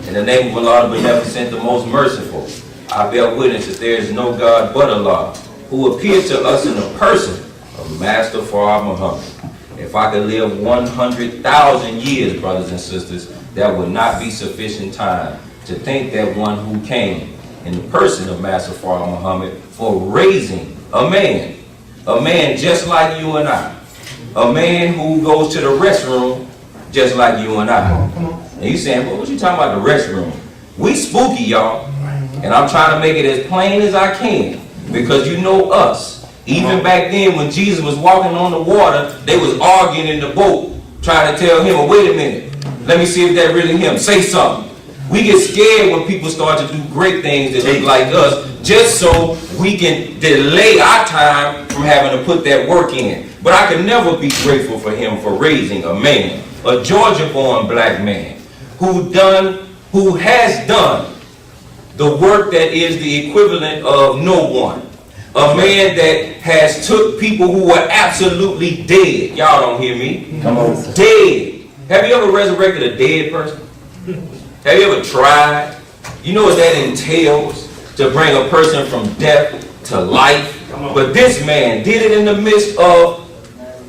In the name of Allah, the Beneficent, the most merciful, I bear witness that there is no God but Allah, who appeared to us in the person of Master Farah Muhammad. If I could live 100,000 years, brothers and sisters, that would not be sufficient time to thank that one who came in the person of Master Farah Muhammad for raising a man just like you and I, a man who goes to the restroom just like you and I. And you saying, well, what you talking about the restroom? We spooky, y'all. And I'm trying to make it as plain as I can, because you know us. Even back then when Jesus was walking on the water, they was arguing in the boat, trying to tell him, well, wait a minute, let me see if that really him. Say something. We get scared when people start to do great things that look like us, just so we can delay our time from having to put that work in. But I can never be grateful for him for raising a man, a Georgia-born black man, who has done the work that is the equivalent of no one. A man that has took people who were absolutely dead. Y'all don't hear me? Come on. Dead. Have you ever resurrected a dead person? Have you ever tried? You know what that entails, to bring a person from death to life? But this man did it in the midst of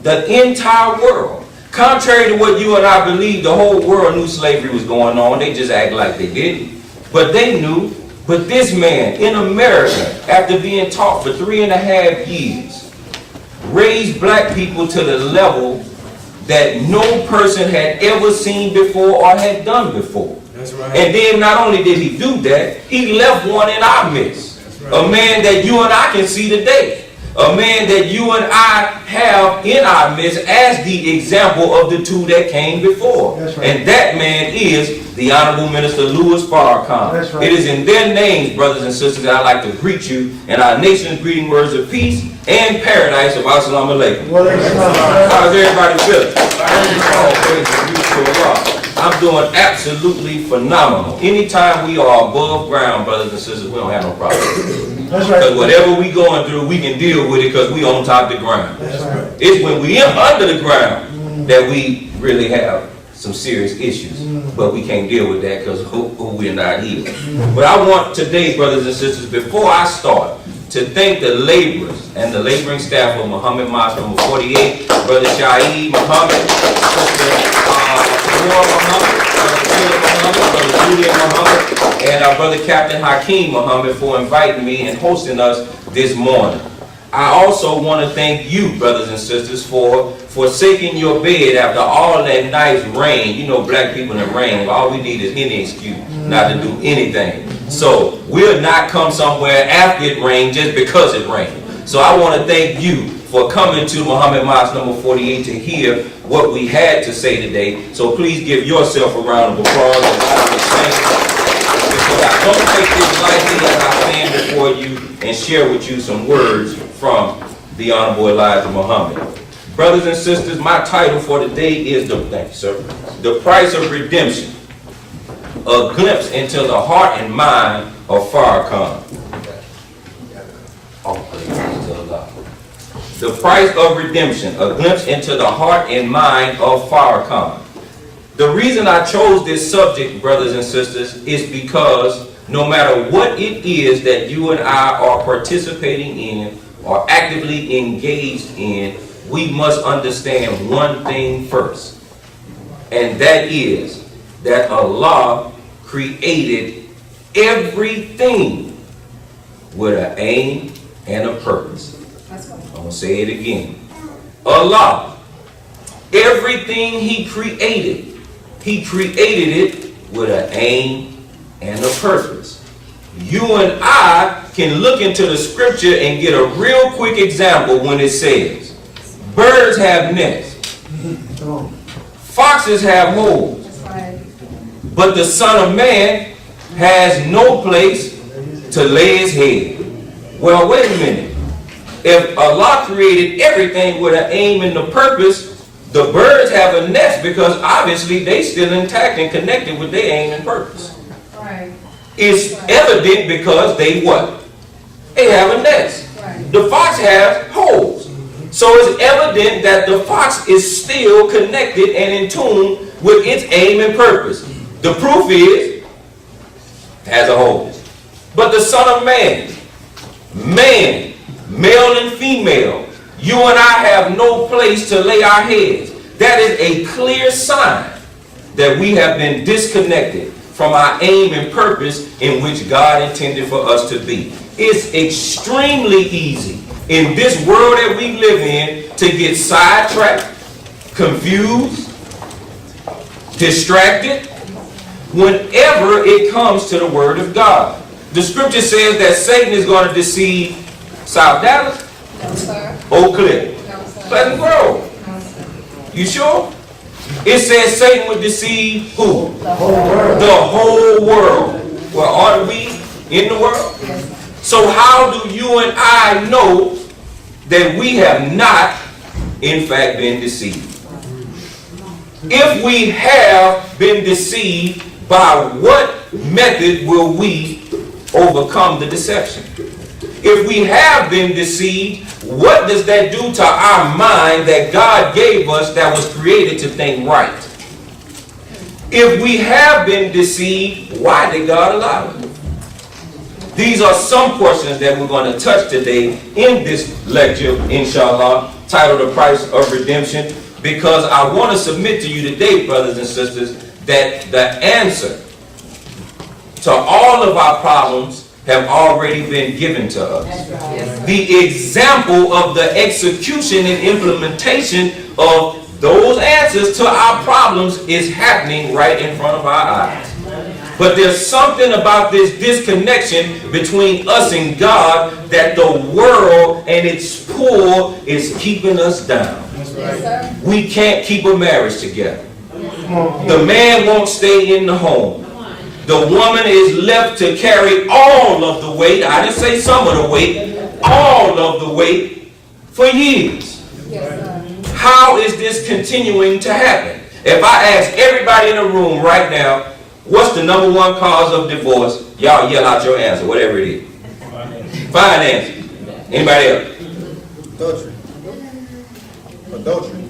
the entire world. Contrary to what you and I believe, the whole world knew slavery was going on. They just act like they didn't. But they knew. But this man in America, after being taught for 3.5 years, raised black people to the level that no person had ever seen before or had done before. That's right. And then not only did he do that, he left one in our midst. Right. A man that you and I can see today. A man that you and I have in our midst as the example of the two that came before. That's right. And that man is the Honorable Minister Louis Farrakhan. That's right. It is in their names, brothers and sisters, that I'd like to greet you in our nation's greeting words of peace and paradise of Assalamu alaikum. How's everybody feeling? I'm doing absolutely phenomenal. Anytime we are above ground, brothers and sisters, we don't have no problem. That's right. Because whatever we going through, we can deal with it because we on top of the ground. That's right. It's when we are under the ground that we really have some serious issues. But we can't deal with that because we're not here. But I want today, brothers and sisters, before I start, to thank the laborers and the laboring staff of Muhammad Mosque number 48, Brother Shaheed Muhammad, Sister Muhammad, Brother Julian Muhammad, and our Brother Captain Hakeem Muhammad for inviting me and hosting us this morning. I also want to thank you, brothers and sisters, for forsaking your bed after all that nice rain. You know, black people in the rain, all we need is any excuse not to do anything. So we'll not come somewhere after it rained just because it rained. So I want to thank you for coming to Muhammad Mosque number 48 to hear what we had to say today. So please give yourself a round of applause. Because I don't take this lightly as I stand before you and share with you some words from the Honorable Elijah Muhammad. Brothers and sisters, my title for today is The Price of Redemption. A glimpse into the heart and mind of Farrakhan. The price of redemption, a glimpse into the heart and mind of Farrakhan. The reason I chose this subject, brothers and sisters, is because no matter what it is that you and I are participating in or actively engaged in, we must understand one thing first. And that is that Allah created everything with an aim and a purpose. I'm going to say it again. Allah, everything He created it with an aim and a purpose. You and I can look into the scripture and get a real quick example when it says, birds have nests, foxes have holes, but the Son of Man has no place to lay his head. Well, wait a minute. If Allah created everything with an aim and a purpose, the birds have a nest because obviously they still intact and connected with their aim and purpose. Right. It's evident because they what? They have a nest. Right. The fox has holes. So it's evident that the fox is still connected and in tune with its aim and purpose. The proof is, as a whole. But the Son of Man, man, male and female, you and I have no place to lay our heads. That is a clear sign that we have been disconnected from our aim and purpose in which God intended for us to be. It's extremely easy in this world that we live in to get sidetracked, confused, distracted, whenever it comes to the Word of God. The scripture says that Satan is going to deceive South Dallas, No, sir. Oak Cliff, No, sir. Pleasant Grove. No, sir. You sure? It says Satan would deceive who? The whole world. The whole world. Well, aren't we in the world? Yes, sir. So how do you and I know that we have not, in fact, been deceived? If we have been deceived, by what method will we overcome the deception? If we have been deceived, what does that do to our mind that God gave us that was created to think right? If we have been deceived, why did God allow it? These are some questions that we're going to touch today in this lecture, inshallah, titled The Price of Redemption, because I want to submit to you today, brothers and sisters, that the answer to all of our problems have already been given to us. Yes, sir. The example of the execution and implementation of those answers to our problems is happening right in front of our eyes. But there's something about this disconnection between us and God that the world and its pull is keeping us down. Yes, sir. We can't keep a marriage together. The man won't stay in the home. The woman is left to carry all of the weight. I didn't say some of the weight. All of the weight for years. Yes, sir. How is this continuing to happen? If I ask everybody in the room right now, what's the number one cause of divorce? Y'all yell out your answer, whatever it is. Finance. Anybody else? Adultery. Adultery.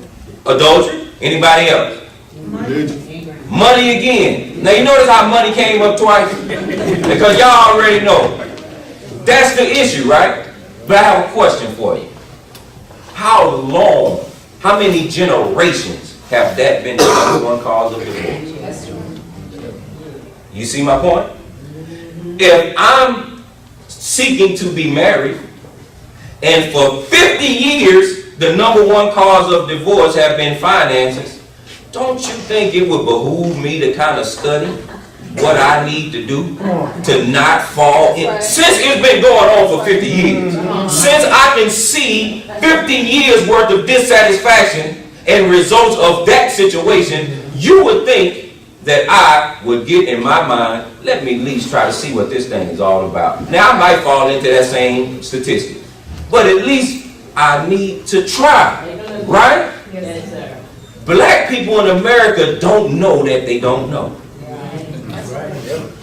Adultery. Anybody else? Religion. Money again. Now you notice how money came up twice? Because y'all already know. That's the issue, right? But I have a question for you. How long, how many generations have that been the number one cause of divorce? That's true. You see my point? If I'm seeking to be married, and for 50 years, the number one cause of divorce have been finances, don't you think it would behoove me to kind of study what I need to do to not fall in? Right. Since it's been going on for 50 years, since I can see 50 years worth of dissatisfaction and results of that situation, you would think that I would get in my mind, let me at least try to see what this thing is all about. Now I might fall into that same statistic, but at least I need to try, right? Yes, sir. Black people in America don't know that they don't know.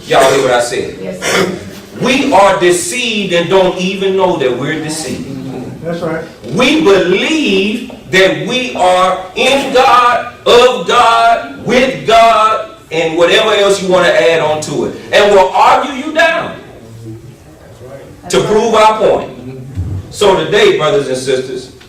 Y'all hear what I said? Yes, sir. We are deceived and don't even know that we're deceived. That's right. We believe that we are in God, of God, with God, and whatever else you want to add on to it. And we'll argue you down to prove our point. So today, brothers and sisters,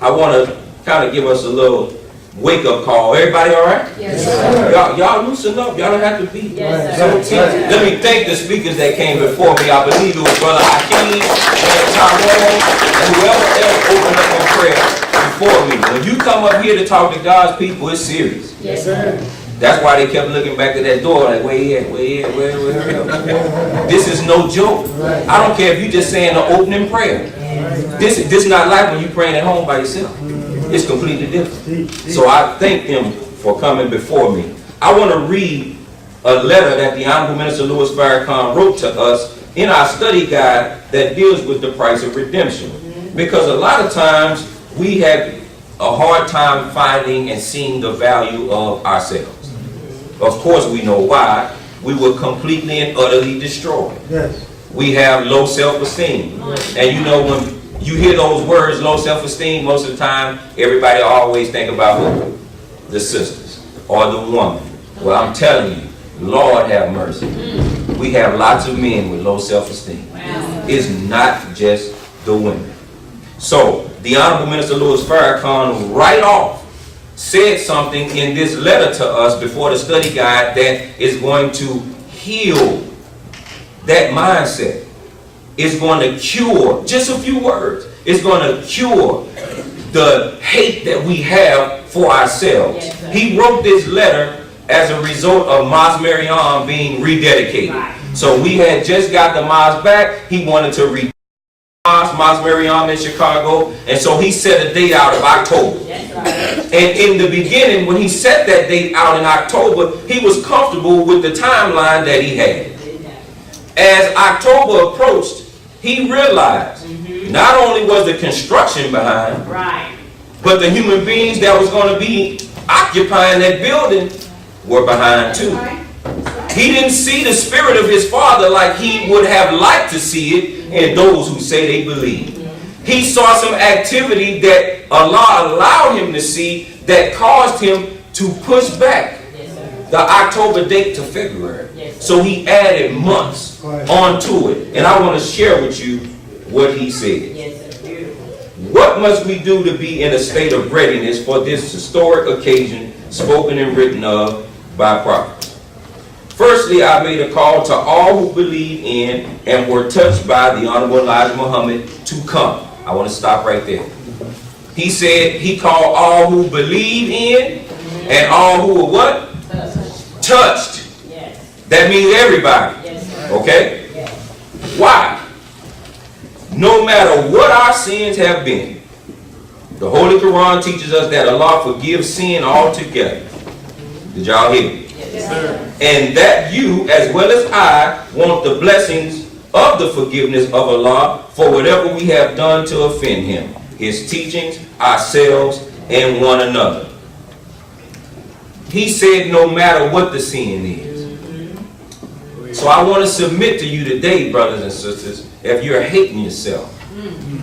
I want to kind of give us a little wake-up call. Everybody all right? Yes, sir. Y'all loosen up. Y'all don't have to be Yes, so sir. tense. Let me thank the speakers that came before me. I believe it was Brother Hakeem, Brother Tyrone, and whoever else opened up in prayer before me. When you come up here to talk to God's people, it's serious. Yes, sir. That's why they kept looking back at that door like, where he at? Where he at? Where? This is no joke. I don't care if you just saying the opening prayer. This not like when you praying at home by yourself. It's completely different. So I thank them for coming before me. I want to read a letter that the Honorable Minister Louis Farrakhan wrote to us in our study guide that deals with the price of redemption. Because a lot of times we have a hard time finding and seeing the value of ourselves. Of course we know why. We were completely and utterly destroyed. Yes. We have low self-esteem. And you know, when You hear those words, low self-esteem, most of the time, everybody always think about who? The sisters or the woman. Well, I'm telling you, Lord have mercy. We have lots of men with low self-esteem. It's not just the women. So, the Honorable Minister Louis Farrakhan right off said something in this letter to us before the study guide that is going to heal that mindset. It's going to cure, just a few words, it's going to cure the hate that we have for ourselves. Yes, he wrote this letter as a result of Mosque Mariam being rededicated. Right. So we had just got the mosque back. He wanted to rededicate Mosque Mariam in Chicago, and so he set a date out of October. That's right. And in the beginning, when he set that date out in October, he was comfortable with the timeline that he had. As October approached, he realized not only was the construction behind, Right. but the human beings that was going to be occupying that building were behind too. He didn't see the spirit of his father like he would have liked to see it in those who say they believe. He saw some activity that Allah allowed him to see that caused him to push back Yes, sir. the October date to February. Yes, sir. So he added months onto it. And I want to share with you what he said. Yes, sir. Beautiful. What must we do to be in a state of readiness for this historic occasion spoken and written of by prophets? Firstly, I made a call to all who believe in and were touched by the Honorable Elijah Muhammad to come. I want to stop right there. He said he called all who believe in and all who were what? Touched. Yes. That means everybody. Yes, sir. Okay? Yes. Why? No matter what our sins have been, the Holy Quran teaches us that Allah forgives sin altogether. Did y'all hear me? Yes, sir. And that you, as well as I, want the blessings of the forgiveness of Allah for whatever we have done to offend Him, His teachings, ourselves, and one another. He said no matter what the sin is. So I want to submit to you today, brothers and sisters, if you're hating yourself,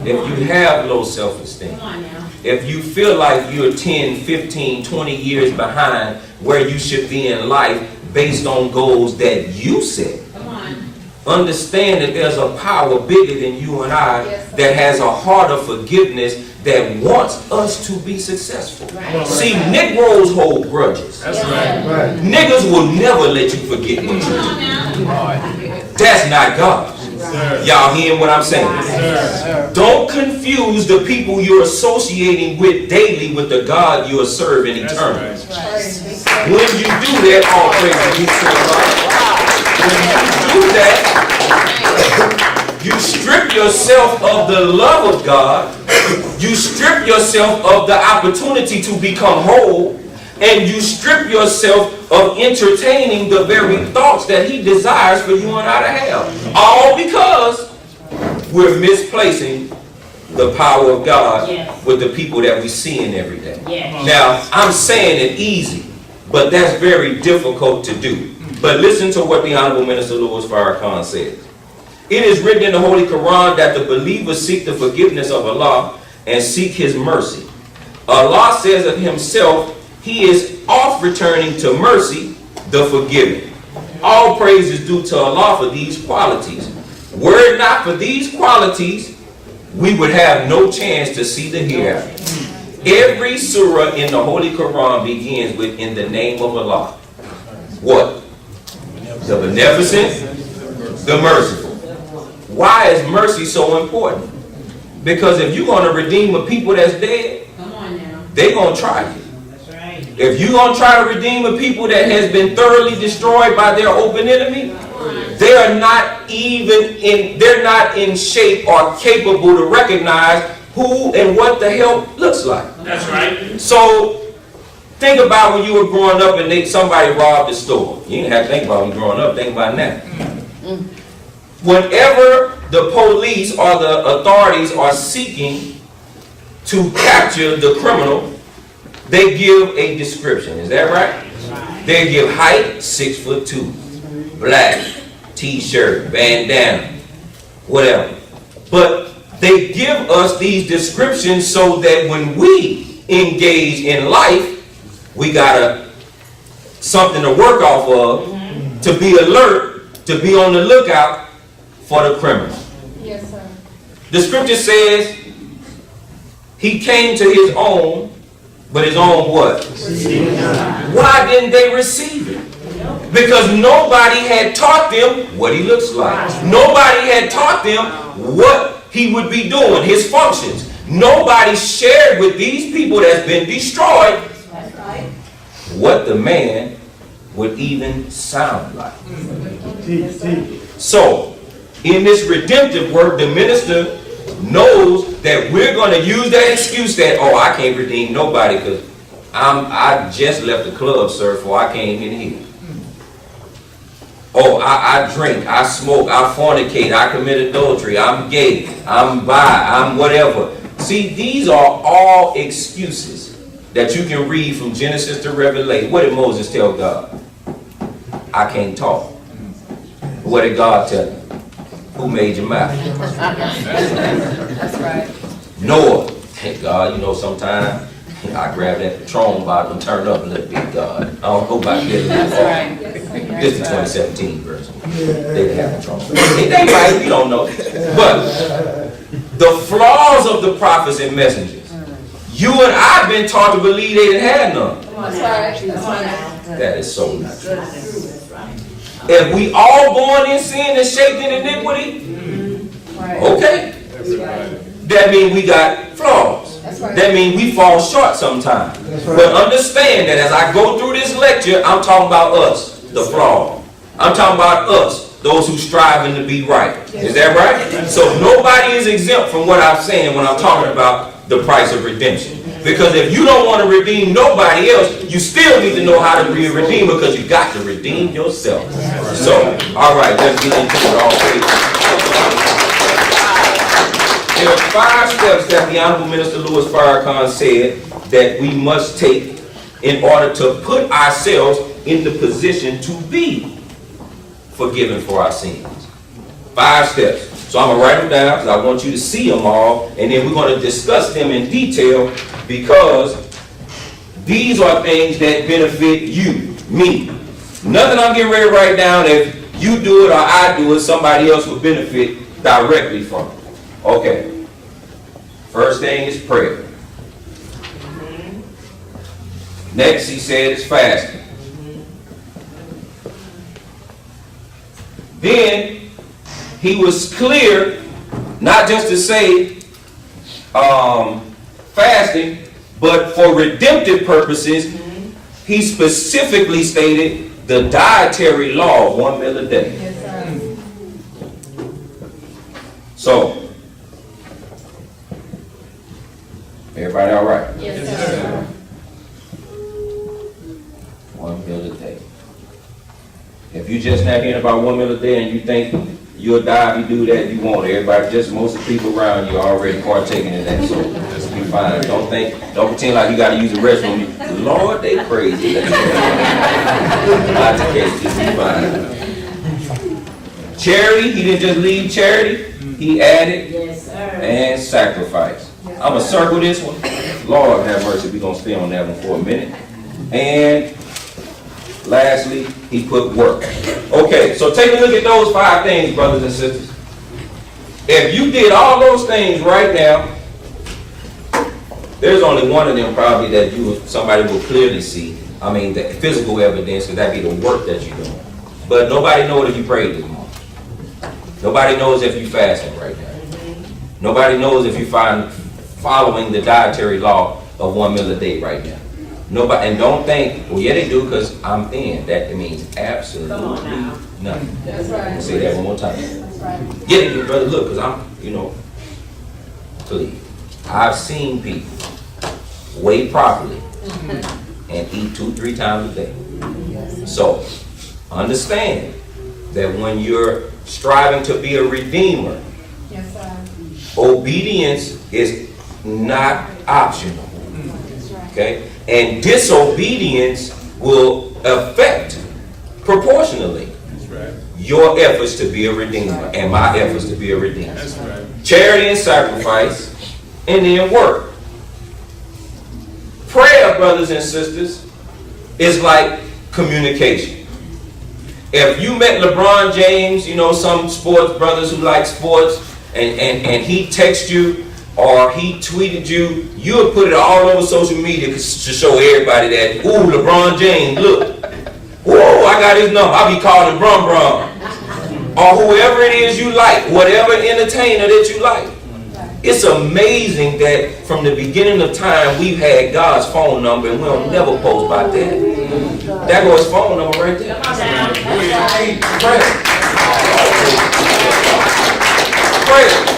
if you have low self-esteem, Come on now. if you feel like you're 10, 15, 20 years behind where you should be in life based on goals that you set, Come on. understand that there's a power bigger than you and I Yes, sir. that has a heart of forgiveness that wants us to be successful. Right. See, Negroes hold grudges. That's right. Niggas will never let you forget what you Come did. on now. That's not God. Y'all hearing what I'm saying? Don't confuse the people you're associating with daily with the God you are serving eternally. When you do that, all praise be to Allah. When you do that, you strip yourself of the love of God, you strip yourself of the opportunity to become whole, and you strip yourself of entertaining the very thoughts that He desires for you and I to have. All because we're misplacing the power of God Yes. with the people that we see in every day. Yes. Now, I'm saying it easy, but that's very difficult to do. But listen to what the Honorable Minister Louis Farrakhan said. It is written in the Holy Quran that the believers seek the forgiveness of Allah and seek His mercy. Allah says of Himself, He is oft returning to mercy, the forgiving. All praise is due to Allah for these qualities. Were it not for these qualities, we would have no chance to see the hereafter. Every surah in the Holy Quran begins with, in the name of Allah. What? The beneficent, the merciful. Why is mercy so important? Because if you're going to redeem a people that's dead, Come on now. they're going to try you. That's right. If you're going to try to redeem a people that has been thoroughly destroyed by their open enemy, they are not they're not in shape or capable to recognize who and what the help looks like. That's right. So think about when you were growing up and somebody robbed the store. You didn't have to think about when you were growing up, think about now. Whenever the police or the authorities are seeking to capture the criminal, they give a description. Is that right? They give height, 6'2", black, t-shirt, bandana, whatever. But They give us these descriptions so that when we engage in life, we got something to work off of, to be alert, to be on the lookout for the criminal. Yes, sir. The scripture says he came to his own, but his own what? Why didn't they receive him? Because nobody had taught them what he looks like. Nobody had taught them what he would be doing, his functions. Nobody shared with these people that's been destroyed That's right. what the man would even sound like. So, in this redemptive work, the minister knows that we're going to use that excuse that, oh, I can't redeem nobody because I just left the club, sir, before I came in here. Oh, I drink, I smoke, I fornicate, I commit adultery, I'm gay, I'm bi, I'm whatever. See, these are all excuses that you can read from Genesis to Revelation. What did Moses tell God? I can't talk. What did God tell him? Who made your mouth? That's right. Noah. Hey, God, you know, sometimes I grab that Patron bottle and turn up a little bit, God. I don't know about this. That's right. This is the 2017 version. They didn't have Patron. They might, we don't know. But the flaws of the prophets and messengers, you and I have been taught to believe they didn't have none. That's right. That's right. That is so not true. If we all born in sin and shaped in iniquity, Right. okay. That means we got flaws. That's right. That means we fall short sometimes. But understand that as I go through this lecture, I'm talking about us, the flaw. I'm talking about us, those who striving to be right. Is that right? So nobody is exempt from what I'm saying when I'm talking about the price of redemption. Because if you don't want to redeem nobody else, you still need to know how to be a redeemer because you got to redeem yourself. So, all right, let's get into it all. There are 5 steps that the Honorable Minister Louis Farrakhan said that we must take in order to put ourselves in the position to be forgiven for our sins. 5 steps. So I'm going to write them down because I want you to see them all, and then we're going to discuss them in detail because these are things that benefit you, me. Nothing I'm getting ready to write down, if you do it or I do it, somebody else will benefit directly from it. Okay. First thing is prayer. Next, he said, is fasting. Then, he was clear, not just to say fasting, but for redemptive purposes, he specifically stated the dietary law of 1 meal a day. Yes, sir. So, everybody all right? Yes, sir. 1 meal a day. If you just not hearing about 1 meal a day and you think you'll die if you do that, you won't. Everybody, just most of the people around you are already partaking in that, so just be fine. Don't pretend like you got to use the restroom. Lord, they crazy. Not the case, just be fine. Charity, he didn't just leave charity, he added Yes, sir. and sacrifice. I'm going to circle this one. Lord have mercy, we're going to stay on that one for a minute. And lastly, he put work. Okay, so take a look at those 5 things, brothers and sisters. If you did all those things right now, there's only one of them probably that somebody will clearly see. I mean, the physical evidence, because that'd be the work that you're doing. But nobody knows if you prayed this morning. Nobody knows if you're fasting right now. Nobody knows if you're following the dietary law of 1 meal a day right now. Nobody, and don't think, well, yeah, they do because I'm thin. That means absolutely nothing. That's right. Say that one more time. That's right. Yeah, they do, brother. Look, because I'm, please. I've seen people weigh properly and eat 2-3 times a day. So, understand that when you're striving to be a redeemer, Yes, sir. obedience is not optional. That's right. Okay? And disobedience will affect proportionally. your efforts to be a redeemer and my efforts to be a redeemer. That's right. Charity and sacrifice, and then work. Prayer, brothers and sisters, is like communication. If you met LeBron James, you know, some sports brothers who like sports, and he texted you or he tweeted you, you would put it all over social media to show everybody that, ooh, LeBron James, look. Whoa, I got his number. I'll be calling Brum Brum. Or whoever it is you like, whatever entertainer that you like. It's amazing that from the beginning of time, we've had God's phone number and we'll never post about that. That goes his phone number right there. Prayer.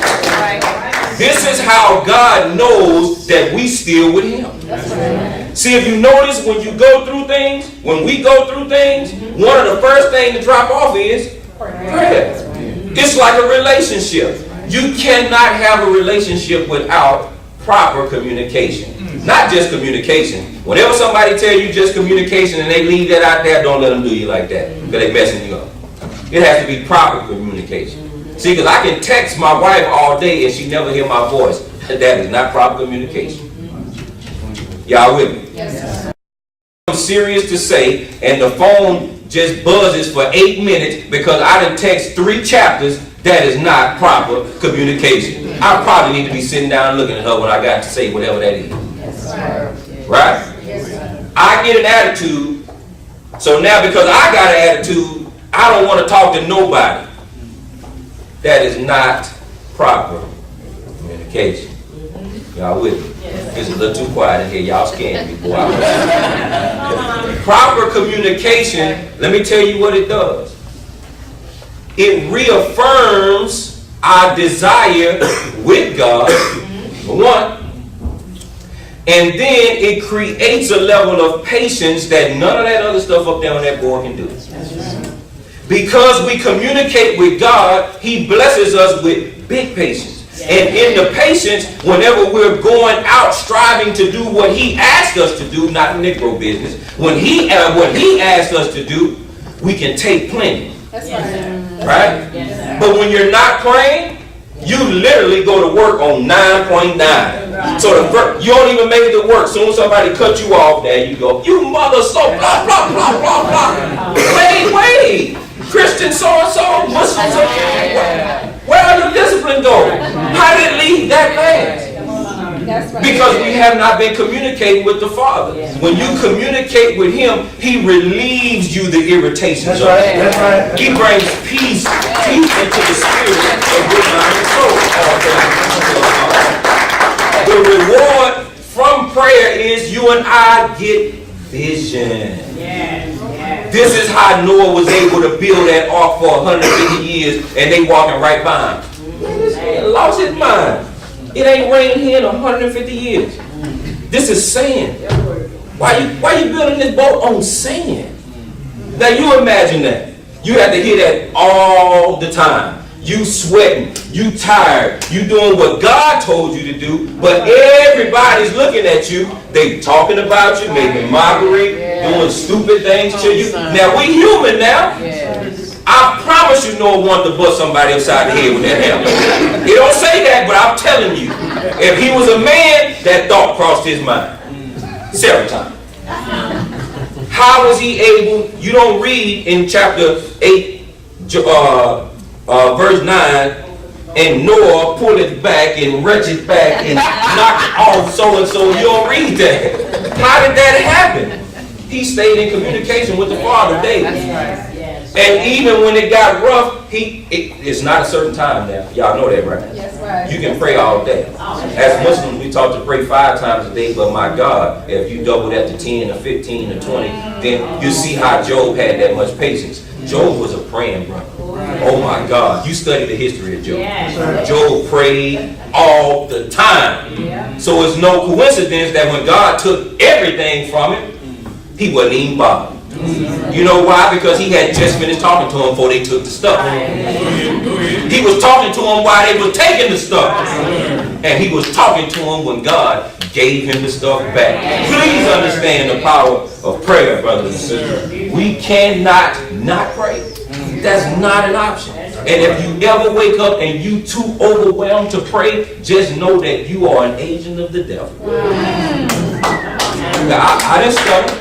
This is how God knows that we still with him. See, if you notice when you go through things, when we go through things, one of the first things to drop off is prayer. It's like a relationship. You cannot have a relationship without proper communication. Not just communication. Whenever somebody tell you just communication and they leave that out there, don't let them do you like that, because they're messing you up. It has to be proper communication. See, because I can text my wife all day and she never hear my voice. That is not proper communication. Y'all with me? Yes, sir. I'm serious to say, and the phone just buzzes for 8 minutes because I done text 3 chapters. That is not proper communication. I probably need to be sitting down looking at her when I got to say whatever that is. Yes, sir. Right? Yes, sir. I get an attitude, so now because I got an attitude, I don't want to talk to nobody. That is not proper communication. Y'all with me? It's a little too quiet in here. Y'all scared me. Boy. Proper communication, let me tell you what it does. It reaffirms our desire with God, number one. And then it creates a level of patience that none of that other stuff up there on that board can do. Because we communicate with God, he blesses us with big patience. And in the patience, whenever we're going out striving to do what he asked us to do, not Negro business, what he asked us to do, we can take plenty. That's right. Right? But when you're not praying, you literally go to work on 9.9. So you don't even make it to work. Soon as somebody cuts you off, there you go. You mother so blah, blah, blah, blah, blah. Wait. Christian so-and-so, Muslim so-and-so. Where did the discipline go? How did it leave that fast? That's right. Because we have not been communicating with the Father. When you communicate with him, he relieves you the irritations of it. That's right. He brings peace into the spirit of your mind and soul. The reward from prayer is you and I get vision. This is how Noah was able to build that ark for 150 years and they walking right by him. This man lost his mind. It ain't rained here in 150 years. This is sand. Why you building this boat on sand? Now you imagine that. You have to hear that all the time. You sweating, you tired, you doing what God told you to do, but everybody's looking at you. They talking about you, making mockery, doing stupid things to you. Now we human now. I promise you no one wanted to bust somebody upside the head with that hammer. It don't say that, but I'm telling you, if he was a man, that thought crossed his mind several times. How was he able? You don't read in chapter 8, verse 9, and Noah pulled it back and wrenched it back and knocked off so-and-so. You don't read that. How did that happen? He stayed in communication with the Father daily. And even when it got rough, it's not a certain time now. Y'all know that, right? Yes, right. You can pray all day. As Muslims, we taught to pray 5 times a day, but my God, if you double that to 10 or 15 or 20, then you see how Job had that much patience. Job was a praying brother. Oh my God, you study the history of Job. Job prayed all the time. So it's no coincidence that when God took everything from him, he wasn't even bothered. You know why? Because he had just finished talking to him before they took the stuff. He was talking to him while they were taking the stuff. And he was talking to him when God gave him the stuff back. Please understand the power of prayer, brothers and sisters. We cannot not pray. That's not an option. And if you ever wake up and you too overwhelmed to pray, just know that you are an agent of the devil. I didn't study.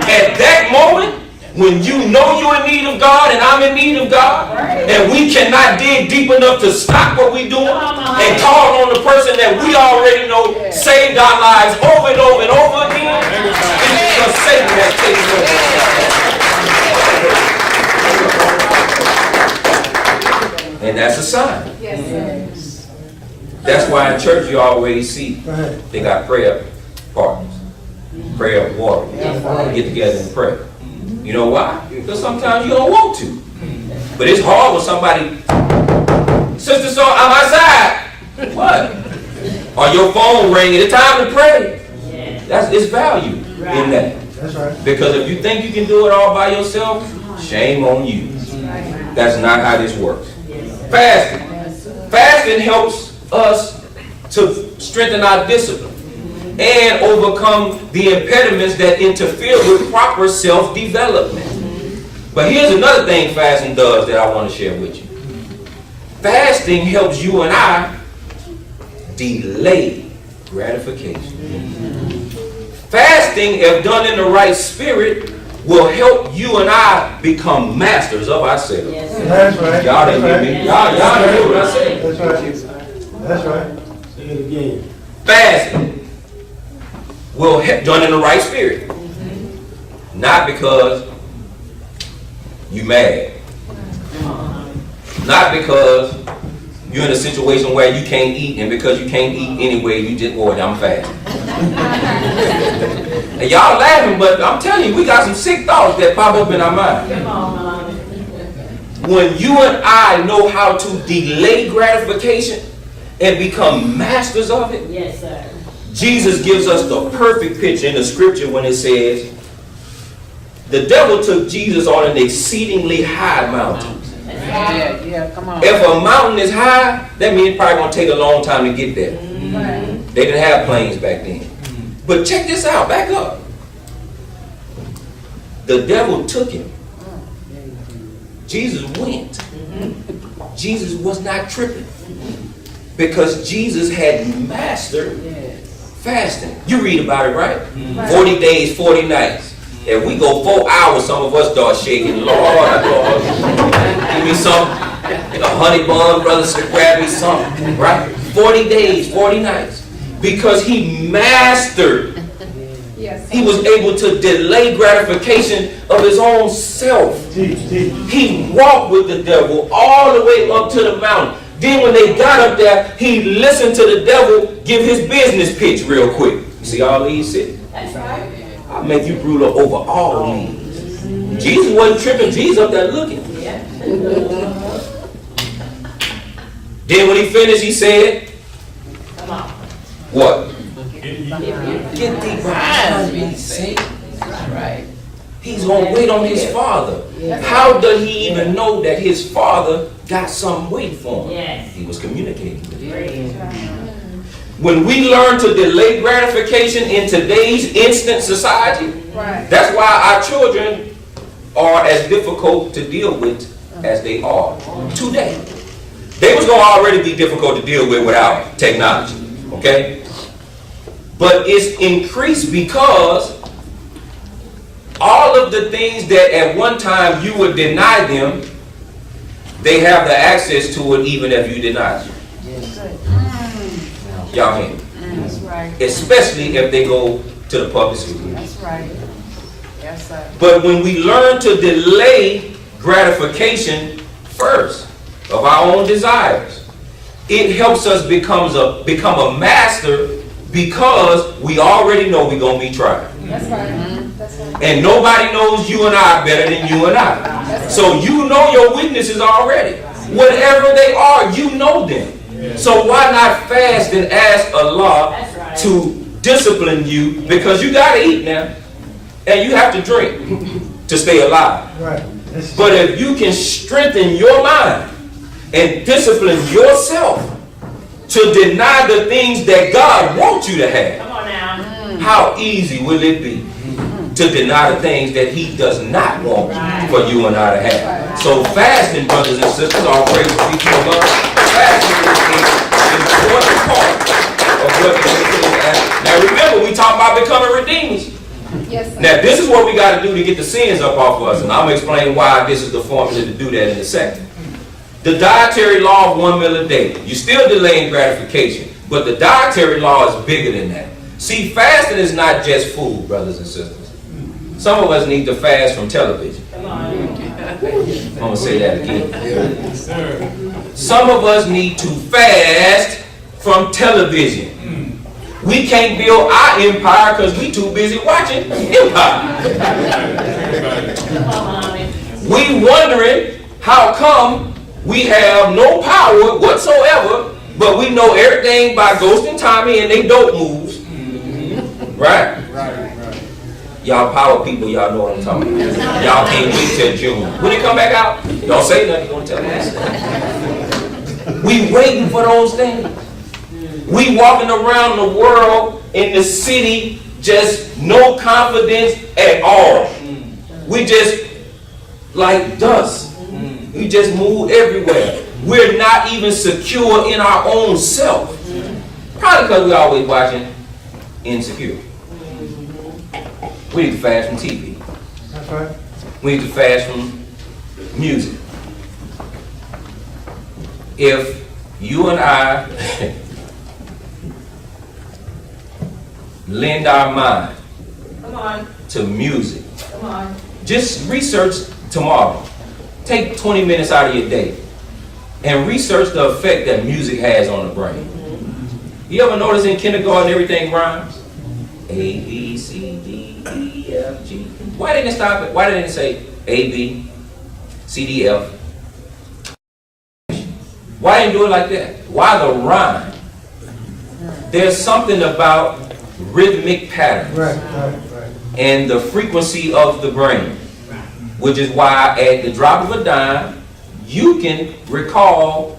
At that moment, when you know you're in need of God and I'm in need of God, and we cannot dig deep enough to stop what we're doing and call on the person that we already know saved our lives over and over and over again, it's because Satan has taken over. And that's a sign. Yes. That's why in church you always see they got prayer partners, prayer warriors. Get together and pray. You know why? Because sometimes you don't want to. But it's hard when somebody, sister, so I'm outside. What? Or your phone ringing. It's time to pray. It's value in that. That's right. Because if you think you can do it all by yourself, shame on you. That's not how this works. Fasting. Fasting helps us to strengthen our discipline and overcome the impediments that interfere with proper self-development. But here's another thing fasting does that I want to share with you. Fasting helps you and I delay gratification. Fasting, if done in the right spirit, will help you and I become masters of ourselves. That's right. Y'all didn't hear me. Y'all didn't hear what I said. That's right. That's right. Say it again. Fasting will help done in the right spirit. Not because you mad. Not because you're in a situation where you can't eat, and because you can't eat anyway, you just, boy, I'm fasting. And y'all laughing, but I'm telling you, we got some sick thoughts that pop up in our mind. When you and I know how to delay gratification and become masters of it, Yes, sir. Jesus gives us the perfect picture in the scripture when it says, the devil took Jesus on an exceedingly high mountain. Yeah, come on. If a mountain is high, that means it's probably going to take a long time to get there. They didn't have planes back then. But check this out, back up. The devil took him. Jesus went. Jesus was not tripping. Because Jesus had mastered fasting. You read about it, right? 40 days, 40 nights. If we go 4 hours, some of us start shaking. Lord, give me some, a honey bun, brothers, to grab me something, right? 40 days, 40 nights. Because he mastered. Yes. He was able to delay gratification of his own self. He walked with the devil all the way up to the mountain. Then when they got up there, he listened to the devil give his business pitch real quick. You see all these sitting? That's right. I'll make you ruler over all these. Jesus wasn't tripping. Jesus up there looking. Then when he finished, he said, Come on. what? Get thee behind me, Satan. Right. He's going to wait on his father. How does he even know that his father got something waiting for him? Yes. He was communicating with him. When we learn to delay gratification in today's instant society, Right. that's why our children are as difficult to deal with as they are today. They was going to already be difficult to deal with without technology, okay? But it's increased because all of the things that at one time you would deny them, they have the access to it even if you deny it. Y'all hear me? That's right. Especially if they go to the public school. That's right. Yes, sir. But when we learn to delay gratification first of our own desires, it helps us become a master because we already know we're going to be tried. That's right. That's right. And nobody knows you and I better than you and I. So you know your weaknesses already. Whatever they are, you know them. So why not fast and ask Allah to discipline you, because you got to eat now and you have to drink to stay alive. Right. But if you can strengthen your mind and discipline yourself to deny the things that God wants you to have, Come on now. how easy will it be to deny the things that he does not want for you and I to have? So fasting, brothers and sisters, all praise be to the Lord. Fasting is an important part of what we look at. Now remember, we talk about becoming redeemers. Yes, sir. Now this is what we got to do to get the sins up off of us, and I'm going to explain why this is the formula to do that in a second. The dietary law of 1 meal a day. You're still delaying gratification, but the dietary law is bigger than that. See, fasting is not just food, brothers and sisters. Some of us need to fast from television. I'm going to say that again. Some of us need to fast from television. We can't build our empire because we too busy watching Empire. We wondering how come we have no power whatsoever, but we know everything by Ghost and Tommy and they dope moves. Right? Y'all power people, y'all know what I'm talking about. Y'all can't wait till June. When it come back out, y'all say nothing, you gonna tell us. We waiting for those things. We walking around the world in the city, just no confidence at all. We just like dust. We just move everywhere. We're not even secure in our own self. Probably because we're always watching Insecure. We need to fast from TV. That's right. We need to fast from music. If you and I lend our mind to music, just research tomorrow. Take 20 minutes out of your day and research the effect that music has on the brain. You ever notice in kindergarten everything rhymes? A, B, C, D, E, F, G. Why didn't it stop it? Why didn't it say A, B, C, D, F? Why didn't it do it like that? Why the rhyme? There's something about rhythmic patterns and the frequency of the brain, which is why at the drop of a dime, you can recall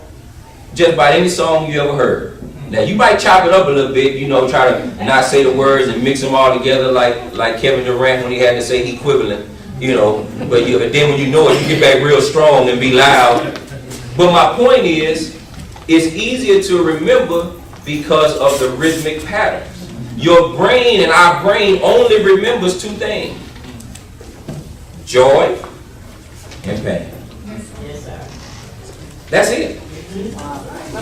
just about any song you ever heard. Now you might chop it up a little bit, you know, try to not say the words and mix them all together like Kevin Durant when he had to say equivalent, you know. But then when you know it, you get back real strong and be loud. But my point is, it's easier to remember because of the rhythmic patterns. Your brain and our brain only remembers two things: joy and pain. That's it.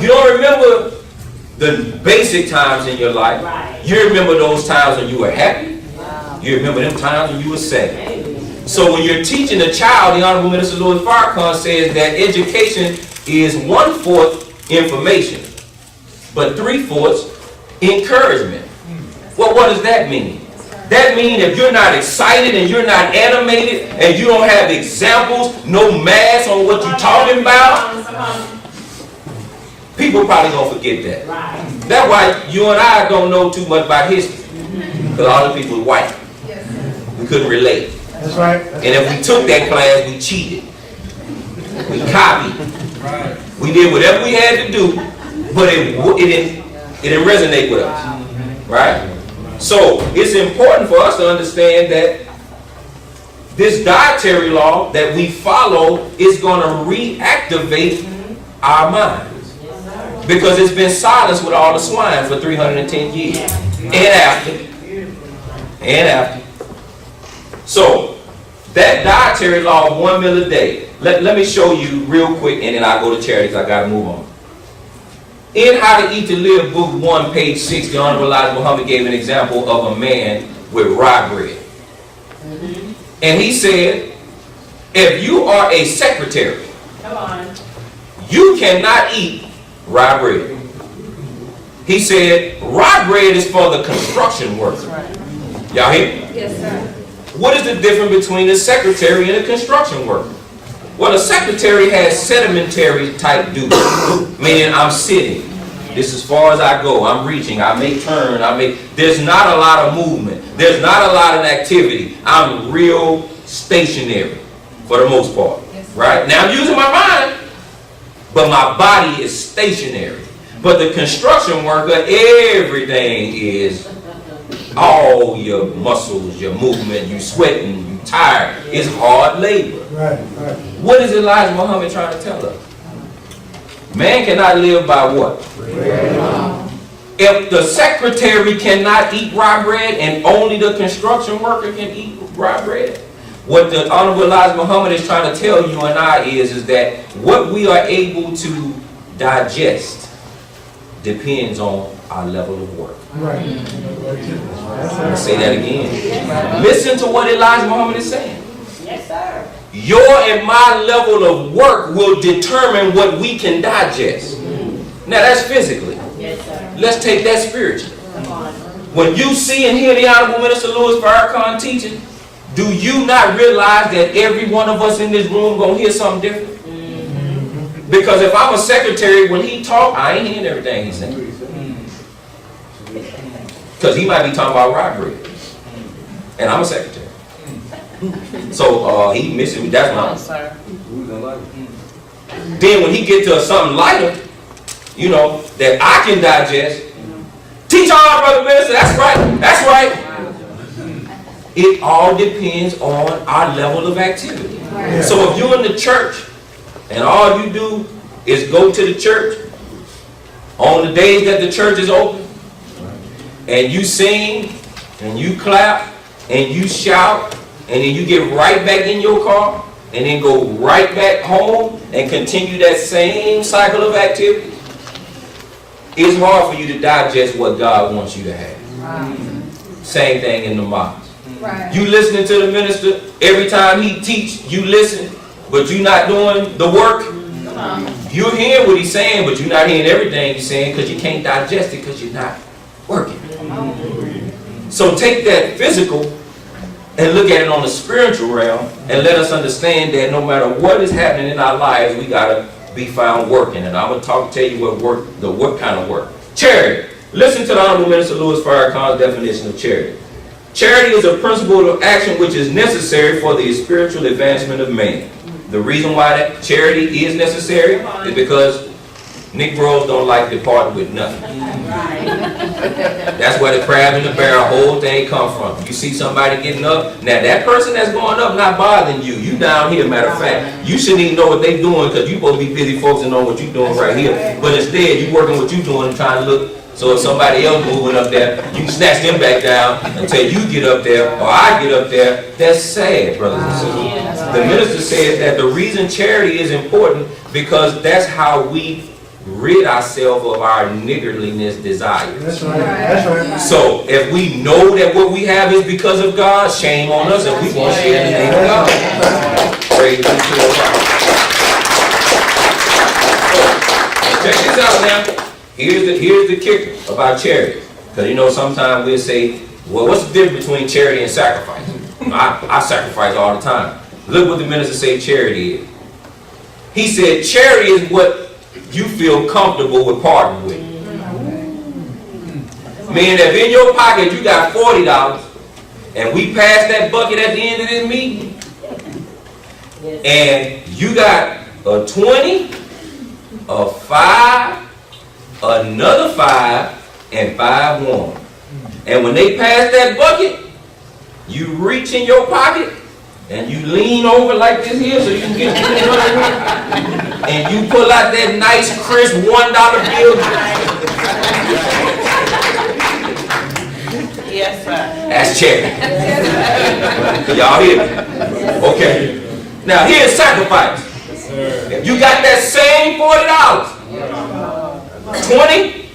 You don't remember the basic times in your life. You remember those times when you were happy. You remember them times when you were sad. So when you're teaching a child, the Honorable Minister Louis Farrakhan says that education is 1/4 information, but 3/4 encouragement. Well, what does that mean? That means if you're not excited and you're not animated and you don't have examples, no math on what you're talking about, people probably gonna forget that. That's why you and I don't know too much about history, because all the people were white. We couldn't relate. That's right. And if we took that class, we cheated. We copied. We did whatever we had to do, but it didn't resonate with us. Right? So it's important for us to understand that this dietary law that we follow is going to reactivate our minds. Because it's been silenced with all the swine for 310 years. And after. So, that dietary law of 1 meal a day, let me show you real quick and then I'll go to charity because I got to move on. In How to Eat to Live, book 1, page 6, the Honorable Elijah Muhammad gave an example of a man with rye bread. And he said, if you are a secretary, you cannot eat rye bread. He said, rye bread is for the construction worker. Y'all hear me? Yes, sir. What is the difference between a secretary and a construction worker? Well, a secretary has sedimentary type duties, meaning I'm sitting. This is as far as I go. I'm reaching. I may turn. There's not a lot of movement. There's not a lot of activity. I'm real stationary for the most part. Right? Now I'm using my mind, but my body is stationary. But the construction worker, everything is All your muscles, your movement, you sweating, you tired. It's hard labor. Right, right. What is Elijah Muhammad trying to tell us? Man cannot live by what? If the secretary cannot eat rye bread and only the construction worker can eat rye bread, what the Honorable Elijah Muhammad is trying to tell you and I is that what we are able to digest depends on our level of work. Right. I'm going to say that again. Listen to what Elijah Muhammad is saying. Yes, sir. Your and my level of work will determine what we can digest. Now that's physically. Yes, sir. Let's take that spiritually. Come on. When you see and hear the Honorable Minister Louis Farrakhan teaching, do you not realize that every one of us in this room gonna hear something different? Because if I'm a secretary, when he talk, I ain't hearing everything he's saying. Because he might be talking about robbery. And I'm a secretary. So he missing me. That's Come on, my. sir. Then when he get to something lighter, you know, that I can digest, teach all, brother minister, that's right, that's right. It all depends on our level of activity. So if you're in the church and all you do is go to the church on the days that the church is open, and you sing and you clap and you shout, and then you get right back in your car and then go right back home and continue that same cycle of activity, it's hard for you to digest what God wants you to have. Same thing in the mosque. Right. You listening to the minister, every time he teach, you listen, but you not doing the work. You're hearing what he's saying, but you're not hearing everything he's saying because you can't digest it because you're not working. So take that physical and look at it on the spiritual realm and let us understand that no matter what is happening in our lives, we gotta be found working. And I'm gonna tell you what kind of work. Charity. Listen to the Honorable Minister Louis Farrakhan's definition of charity. Charity is a principle of action which is necessary for the spiritual advancement of man. The reason why that charity is necessary is because Negroes don't like to part with nothing. That's where the crab in the barrel whole thing come from. You see somebody getting up, now that person that's going up not bothering you. You down here, matter of fact. You shouldn't even know what they doing because you supposed to be busy focusing on what you doing right here. But instead, you working what you doing and trying to look. So if somebody else moving up there, you can snatch them back down until you get up there or I get up there. That's sad, brothers and sisters. The minister says that the reason charity is important because that's how we rid ourselves of our niggardliness desires. That's right. That's right. So if we know that what we have is because of God, shame on us if we won't share the name of God. Praise be to the Lord. Check this out now. Here's the kicker about charity. Because you know sometimes we'll say, well, what's the difference between charity and sacrifice? I sacrifice all the time. Look what the minister said charity is. He said charity is what you feel comfortable with parting with. Meaning if in your pocket you got $40 and we pass that bucket at the end of this meeting and you got a 20, a 5, another 5, and 5 more. And when they pass that bucket, you reach in your pocket and you lean over like this here so you can get this money and you pull out that nice crisp $1 bill. Yes, sir. That's charity. Y'all hear me? Okay. Now here's sacrifice. If you got that same $40, 20,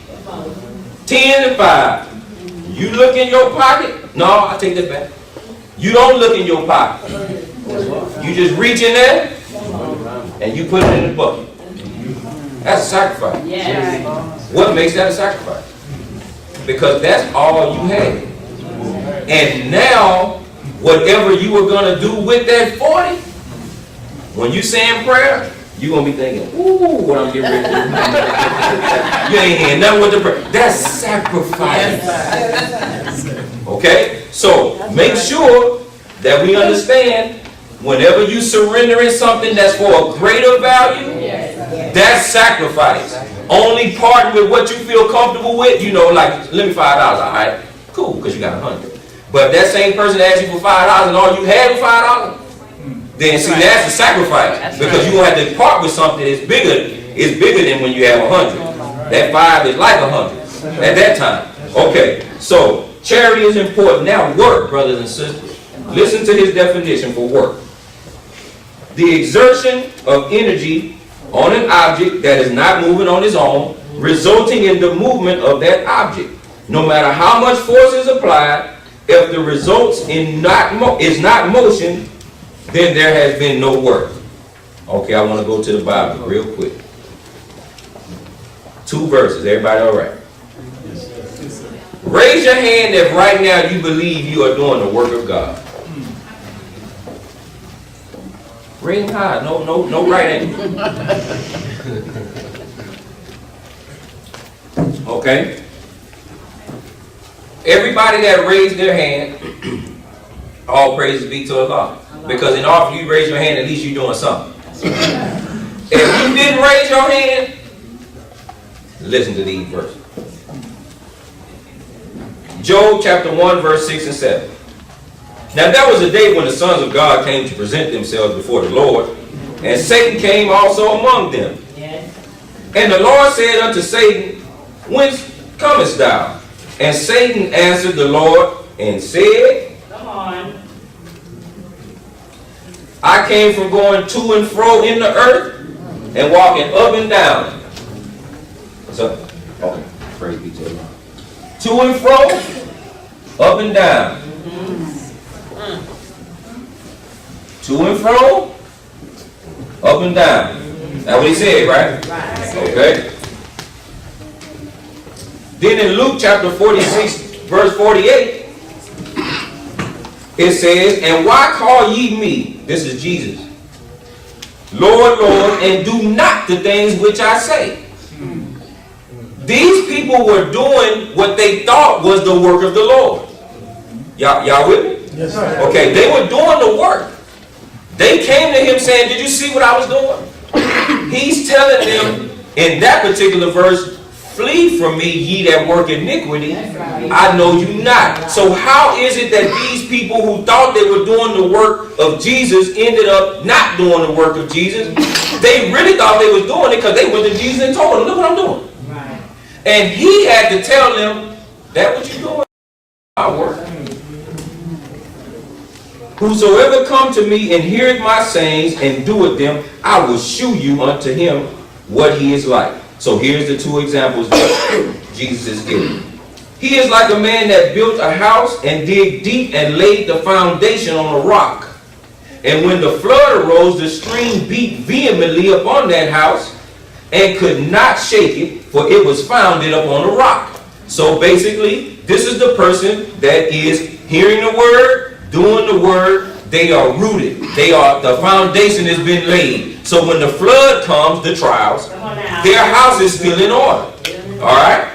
10, and 5. You look in your pocket. No, I take that back. You don't look in your pocket. You just reach in there and you put it in the bucket. That's a sacrifice. Yes. What makes that a sacrifice? Because that's all you had. And now, whatever you were going to do with that 40, when you saying prayer, you're going to be thinking, ooh, what I'm getting ready to do. You ain't hearing nothing with the prayer. That's sacrifice. Okay? So, make sure that we understand whenever you surrendering something that's for a greater value, that's sacrifice. Only part with what you feel comfortable with, you know, like, let me $5, all right? cool, because you got 100. But if that same person asked you for $5 and all you had was $5, then see, that's a sacrifice. Because you're going to have to part with something that's bigger than when you have 100. That 5 is like 100 at that time. Okay, so charity is important. Now work, brothers and sisters. Listen to his definition for work. The exertion of energy on an object that is not moving on its own, resulting in the movement of that object. No matter how much force is applied, if the results is not motion, then there has been no work. Okay, I want to go to the Bible real quick. 2 verses. Everybody all right? Raise your hand if right now you believe you are doing the work of God. Raise high. No right hand. Okay? Everybody that raised their hand, all praises be to Allah. Because in all, if you raise your hand, at least you're doing something. If you didn't raise your hand, listen to these verses. Job chapter 1, verse 6 and 7. Now there was a day when the sons of God came to present themselves before the Lord, and Satan came also among them. And the Lord said unto Satan, Whence comest thou? And Satan answered the Lord and said, Come on. I came from going to and fro in the earth and walking up and down. What's up? Okay, praise be to the Lord. To and fro, up and down. To and fro, up and down. That's what he said, right? Okay. Then in Luke chapter 46, verse 48, it says, And why call ye me, this is Jesus, Lord, Lord, and do not the things which I say? These people were doing what they thought was the work of the Lord. Y'all with me? Yes, sir. Okay, they were doing the work. They came to him saying, Did you see what I was doing? He's telling them in that particular verse, Flee from me, ye that work iniquity. I know you not. So how is it that these people who thought they were doing the work of Jesus ended up not doing the work of Jesus? They really thought they was doing it because they went to Jesus and told him, look what I'm doing. Right. And he had to tell them, that what you doing? I work. Whosoever come to me and heareth my sayings and doeth them, I will shew you unto him what he is like. So here's the 2 examples that Jesus is giving. He is like a man that built a house and dig deep and laid the foundation on a rock. And when the flood arose, the stream beat vehemently upon that house and could not shake it, for it was founded upon a rock. So basically, this is the person that is hearing the word, doing the word. They are rooted. The foundation has been laid. So when the flood comes, the trials, their house is still in order. All right?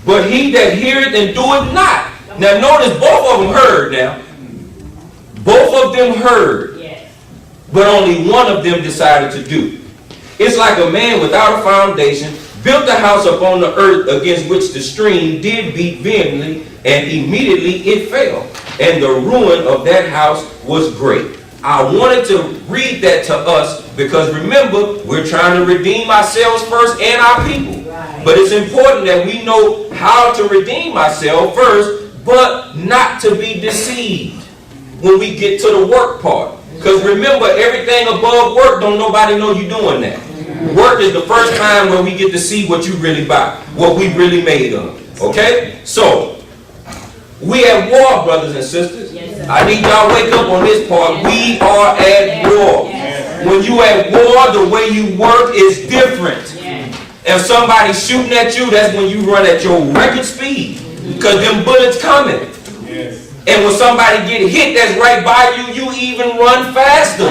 But he that heareth and doeth not. Now notice both of them heard now. Both of them heard. But only one of them decided to do. It's like a man without a foundation built a house upon the earth against which the stream did beat vehemently, and immediately it fell. And the ruin of that house was great. I wanted to read that to us because remember, we're trying to redeem ourselves first and our people. But it's important that we know how to redeem ourselves first, but not to be deceived when we get to the work part. Because remember, everything above work, don't nobody know you doing that. Work is the first time where we get to see what you really buy, what we really made of. Okay? So, we at war, brothers and sisters. I need y'all to wake up on this part. We are at war. When you at war, the way you work is different. If somebody's shooting at you, that's when you run at your record speed. Because them bullets coming. And when somebody get hit that's right by you, you even run faster.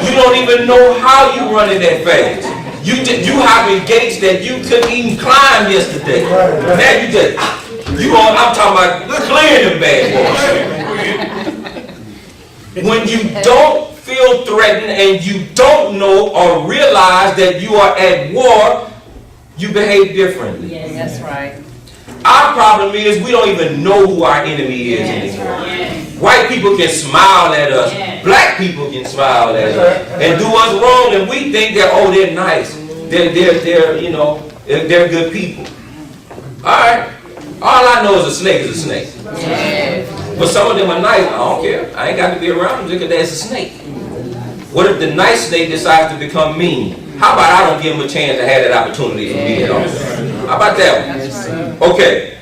You don't even know how you running that fast. You hopping gates that you couldn't even climb yesterday. Now you just, I'm talking about clearing them bad boys. When you don't feel threatened and you don't know or realize that you are at war, you behave differently. That's right. Our problem is we don't even know who our enemy is anymore. White people can smile at us. Black people can smile at us and do us wrong, and we think that, oh, they're nice. They're you know, they're good people. All right. All I know is a snake is a snake. But some of them are nice. I don't care. I ain't got to be around them because there's a snake. What if the nice snake decides to become mean? How about I don't give him a chance to have that opportunity for me at all? How about that one? Okay.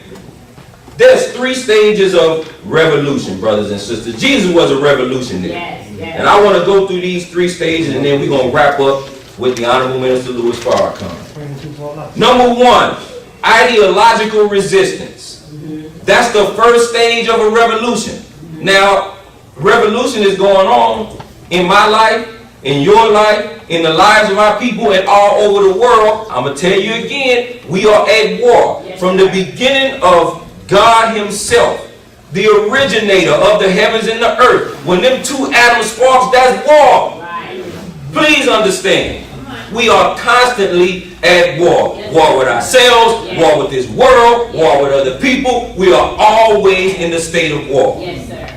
There's 3 stages of revolution, brothers and sisters. Jesus was a revolutionary. And I want to go through these 3 stages, and then we're going to wrap up with the Honorable Minister Louis Farrakhan. Number 1, ideological resistance. That's the first stage of a revolution. Now, revolution is going on in my life, in your life, in the lives of our people, and all over the world. I'm going to tell you again, we are at war. From the beginning of God himself, the originator of the heavens and the earth, when them 2 atoms sparks, that's war. Please understand. We are constantly at war. War with ourselves, war with this world, war with other people. We are always in the state of war.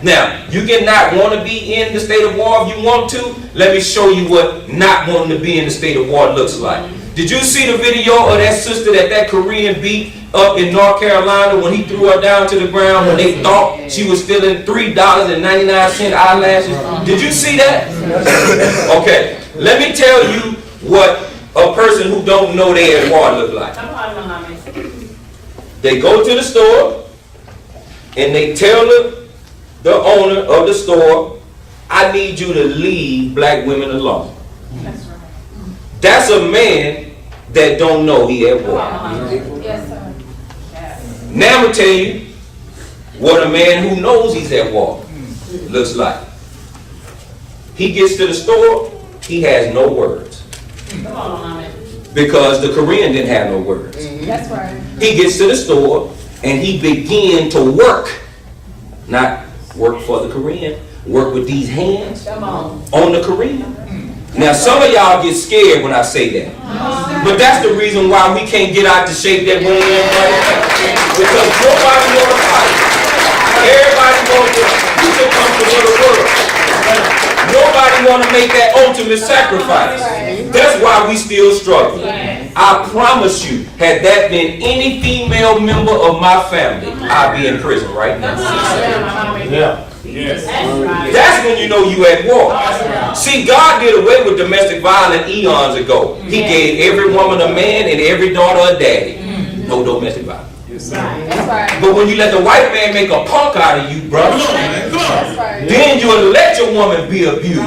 Now, you can not want to be in the state of war if you want to. Let me show you what not wanting to be in the state of war looks like. Did you see the video of that sister that Korean beat up in North Carolina when he threw her down to the ground when they thought she was stealing $3.99 eyelashes? Did you see that? Okay, let me tell you what a person who don't know they at war look like. They go to the store and they tell the owner of the store, I need you to leave black women alone. That's a man that don't know he at war. Yes, sir. Now I'm going to tell you what a man who knows he's at war looks like. He gets to the store, he has no words. Because the Korean didn't have no words. That's right. He gets to the store and he began to work. Not work for the Korean, work with these hands on the Korean. Now some of y'all get scared when I say that. But that's the reason why we can't get out the shape that we're in right now. Because nobody want to fight. Everybody wants to come to the world. Nobody want to make that ultimate sacrifice. That's why we still struggle. I promise you, had that been any female member of my family, I'd be in prison right now. Yeah. That's when you know you at war. See, God did away with domestic violence eons ago. He gave every woman a man and every daughter a daddy. No domestic violence. That's right. But when you let the white man make a punk out of you, brother, That's right. then you'll let your woman be abused.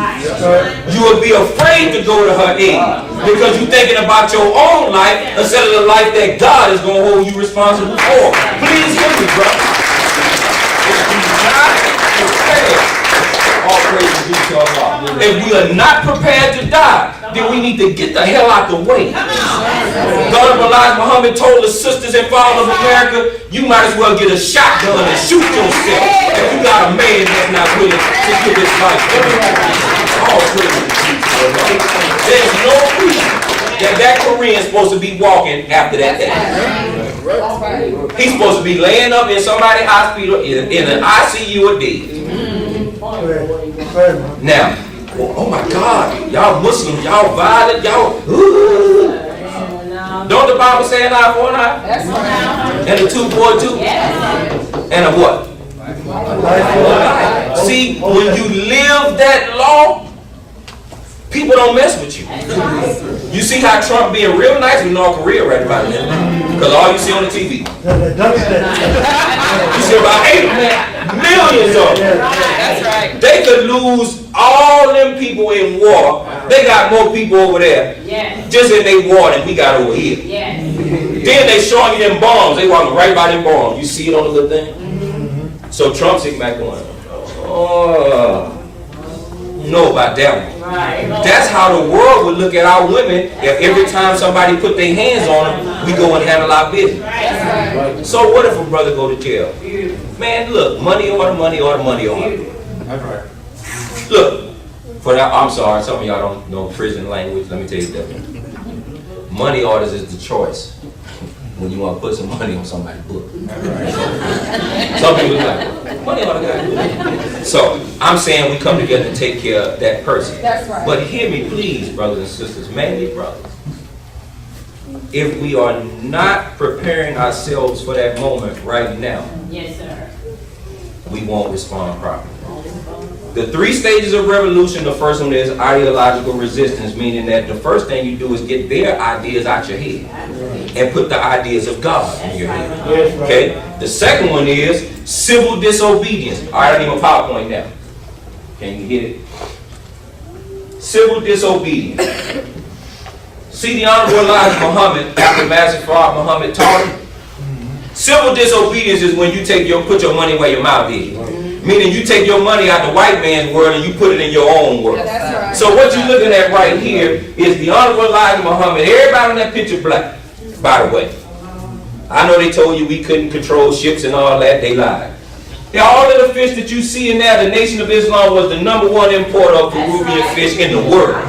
You will be afraid to go to her aid because you're thinking about your own life instead of the life that God is going to hold you responsible for. Please hear me, brother. If we are not prepared to die, then we need to get the hell out the way. God of Elijah Muhammad told the sisters and fathers of America, you might as well get a shotgun and shoot yourself if you got a man that's not willing to give his life. All praise to Jesus. There's no reason that Korean's supposed to be walking after that day. He's supposed to be laying up in somebody's hospital in an ICU a day. Now, oh my God, y'all Muslims, y'all violent, y'all. Don't the Bible say an eye for an eye? That's right. And a tooth for a tooth? And a what? See, when you live that law, people don't mess with you. You see how Trump being real nice with North Korea right about now? Because all you see on the TV. You see about 8 millions of them. That's right. They could lose all them people in war. They got more people over there. Just in they war than we got over here. Then they showing you them bombs. They walking right by them bombs. You see it on the little thing? So Trump sitting back going, oh. Know about that one. That's how the world would look at our women if every time somebody put their hands on them, we go and handle our business. So what if a brother go to jail? Man, look, money order, money order, money order. Look, for that, I'm sorry, some of y'all don't know prison language. Let me tell you that. Money orders is the choice. when you want to put some money on somebody's book. Some people like, money on the guy. So I'm saying we come together and take care of that person. That's right. But hear me, please, brothers and sisters, mainly brothers. If we are not preparing ourselves for that moment right now, Yes, sir. we won't respond properly. The 3 stages of revolution, the first one is ideological resistance, meaning that the first thing you do is get their ideas out your head and put the ideas of God in your head. That's right. Okay? The second one is civil disobedience. All right, I need my PowerPoint now. Can you get it? Civil disobedience. See, the Honorable Elijah Muhammad, after Master Farad Muhammad taught him, civil disobedience is when you put your money where your mouth is. Meaning you take your money out the white man's world and you put it in your own world. That's right. So what you're looking at right here is the Honorable Elijah Muhammad. Everybody in that picture black, by the way. I know they told you we couldn't control ships and all that. They lied. All of the fish that you see in there, the Nation of Islam was the #1 importer of Peruvian fish in the world.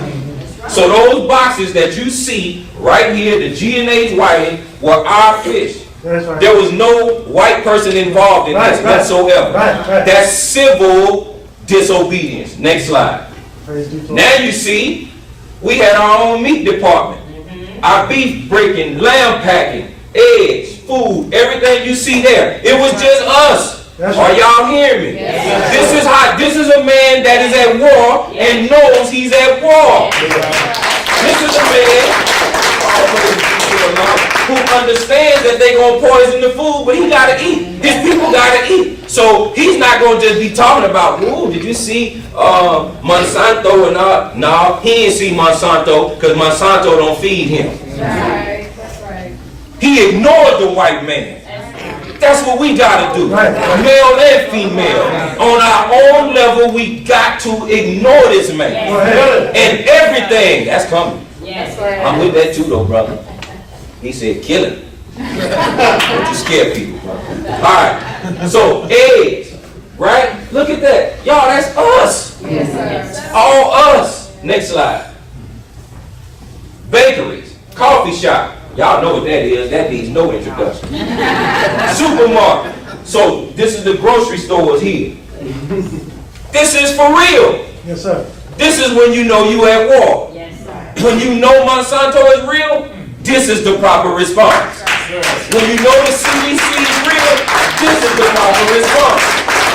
So those boxes that you see right here, the G&H whiting, were our fish. That's right. There was no white person involved in this whatsoever. Right. That's civil disobedience. Next slide. Praise be to God. Now you see, we had our own meat department. Our beef breaking, lamb packing, eggs, food, everything you see there. It was just us. That's Are right. y'all hearing me? This is a man that is at war and knows he's at war. This is a man who understands that they're going to poison the food, but he got to eat. His people got to eat. So he's not going to just be talking about, ooh, did you see Monsanto and all? No, he didn't see Monsanto because Monsanto don't feed him. Right. That's right. He ignored the white man. That's what we got to do. Right. Male and female. On our own level, we got to ignore this man. Go ahead. And everything, that's coming. Yes, That's right. I'm with that too, though, brother. He said, kill him. Don't you scare people, brother. All right. So, eggs, right? Look at that. Y'all, that's us. Yes, sir. All us. Next slide. Bakeries, coffee shop. Y'all know what that is. That needs no introduction. Supermarket. So, this is the grocery stores here. This is for real. Yes, sir. This is when you know you at war. yes, sir. When you know Monsanto is real, this is the proper response. When you know the CDC is real, this is the proper response.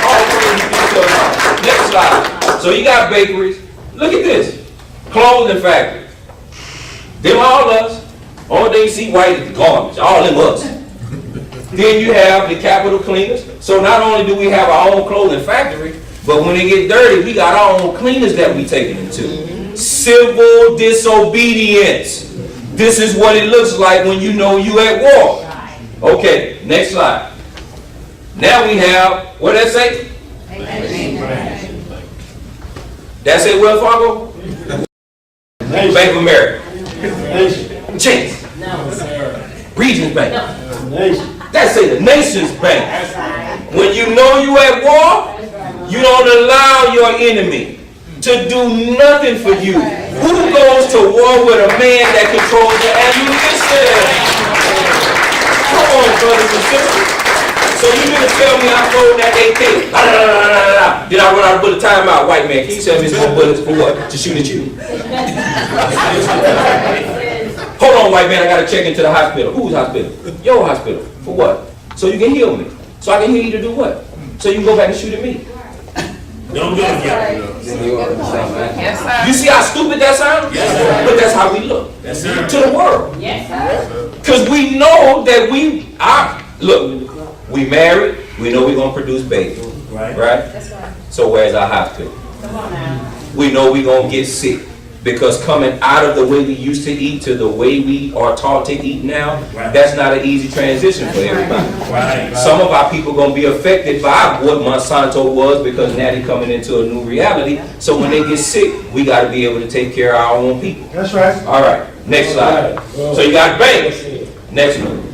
All praise be to God. Next slide. So you got bakeries. Look at this. Clothing factories. Them all us. Only thing you see white is garbage. All them us. Then you have the Capitol cleaners. So not only do we have our own clothing factory, but when they get dirty, we got our own cleaners that we taking them to. Civil disobedience. This is what it looks like when you know you at war. Okay, next slide. Now we have, what did that say? That say Wells Fargo? Bank of America. Nation. Chase. No, Regions Bank. Nation. That say the nation's bank. When you know you at war, you don't allow your enemy to do nothing for you. Who goes to war with a man that controls the ammunition? Come on, brothers and sisters. So you gonna tell me I throw that AK? Then I run out and put a timeout, white man. Can you tell me it's more bullets for what? To shoot at you? Hold on, white man, I gotta check into the hospital. Whose hospital? Your hospital. For what? So you can heal me. So I can heal you to do what? So you can go back and shoot at me. Don't do it yet. Yes, sir. You see how stupid that sounds? Yes. But that's how we look That's it. to the world. yes, sir. Because we know that look, we married, we know we're going to produce babies. Right. Right? That's right. So where's our hospital? Come on now. We know we're going to get sick. Because coming out of the way we used to eat to the way we are taught to eat now, Right. that's not an easy transition for everybody. Right. Some of our people going to be affected by what Monsanto was because now they're coming into a new reality. So when they get sick, we got to be able to take care of our own people. That's right. All right, next slide. So you got banks. Next one.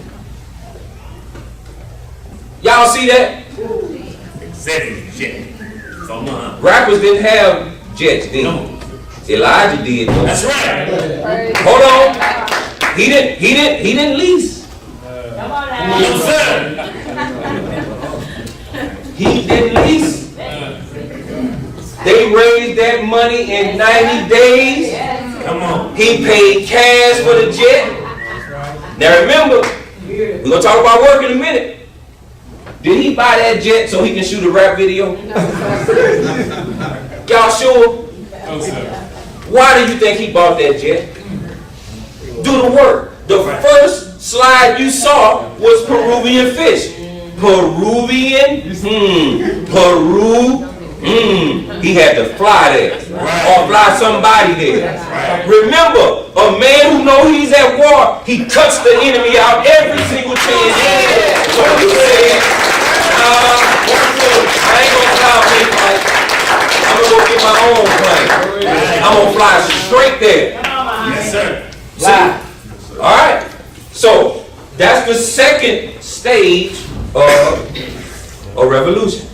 Y'all see that? Executive jet. Come on. Rappers didn't have jets then. Elijah did though. That's right. Praise Hold on. He didn't lease. No, sir. He didn't lease. They raised that money in 90 days. Come on. He paid cash for the jet. Now remember, we're going to talk about work in a minute. Did he buy that jet so he can shoot a rap video? Y'all sure? Why do you think he bought that jet? Do the work. The first slide you saw was Peruvian fish. Peruvian? Peru? He had to fly there. Or fly somebody there. Remember, a man who knows he's at war, he cuts the enemy out every single chance. So he said, I ain't gonna fly on this plane. I'm gonna go get my own plane. I'm gonna fly straight there. Yes, sir. See? All right. So that's the second stage of a revolution.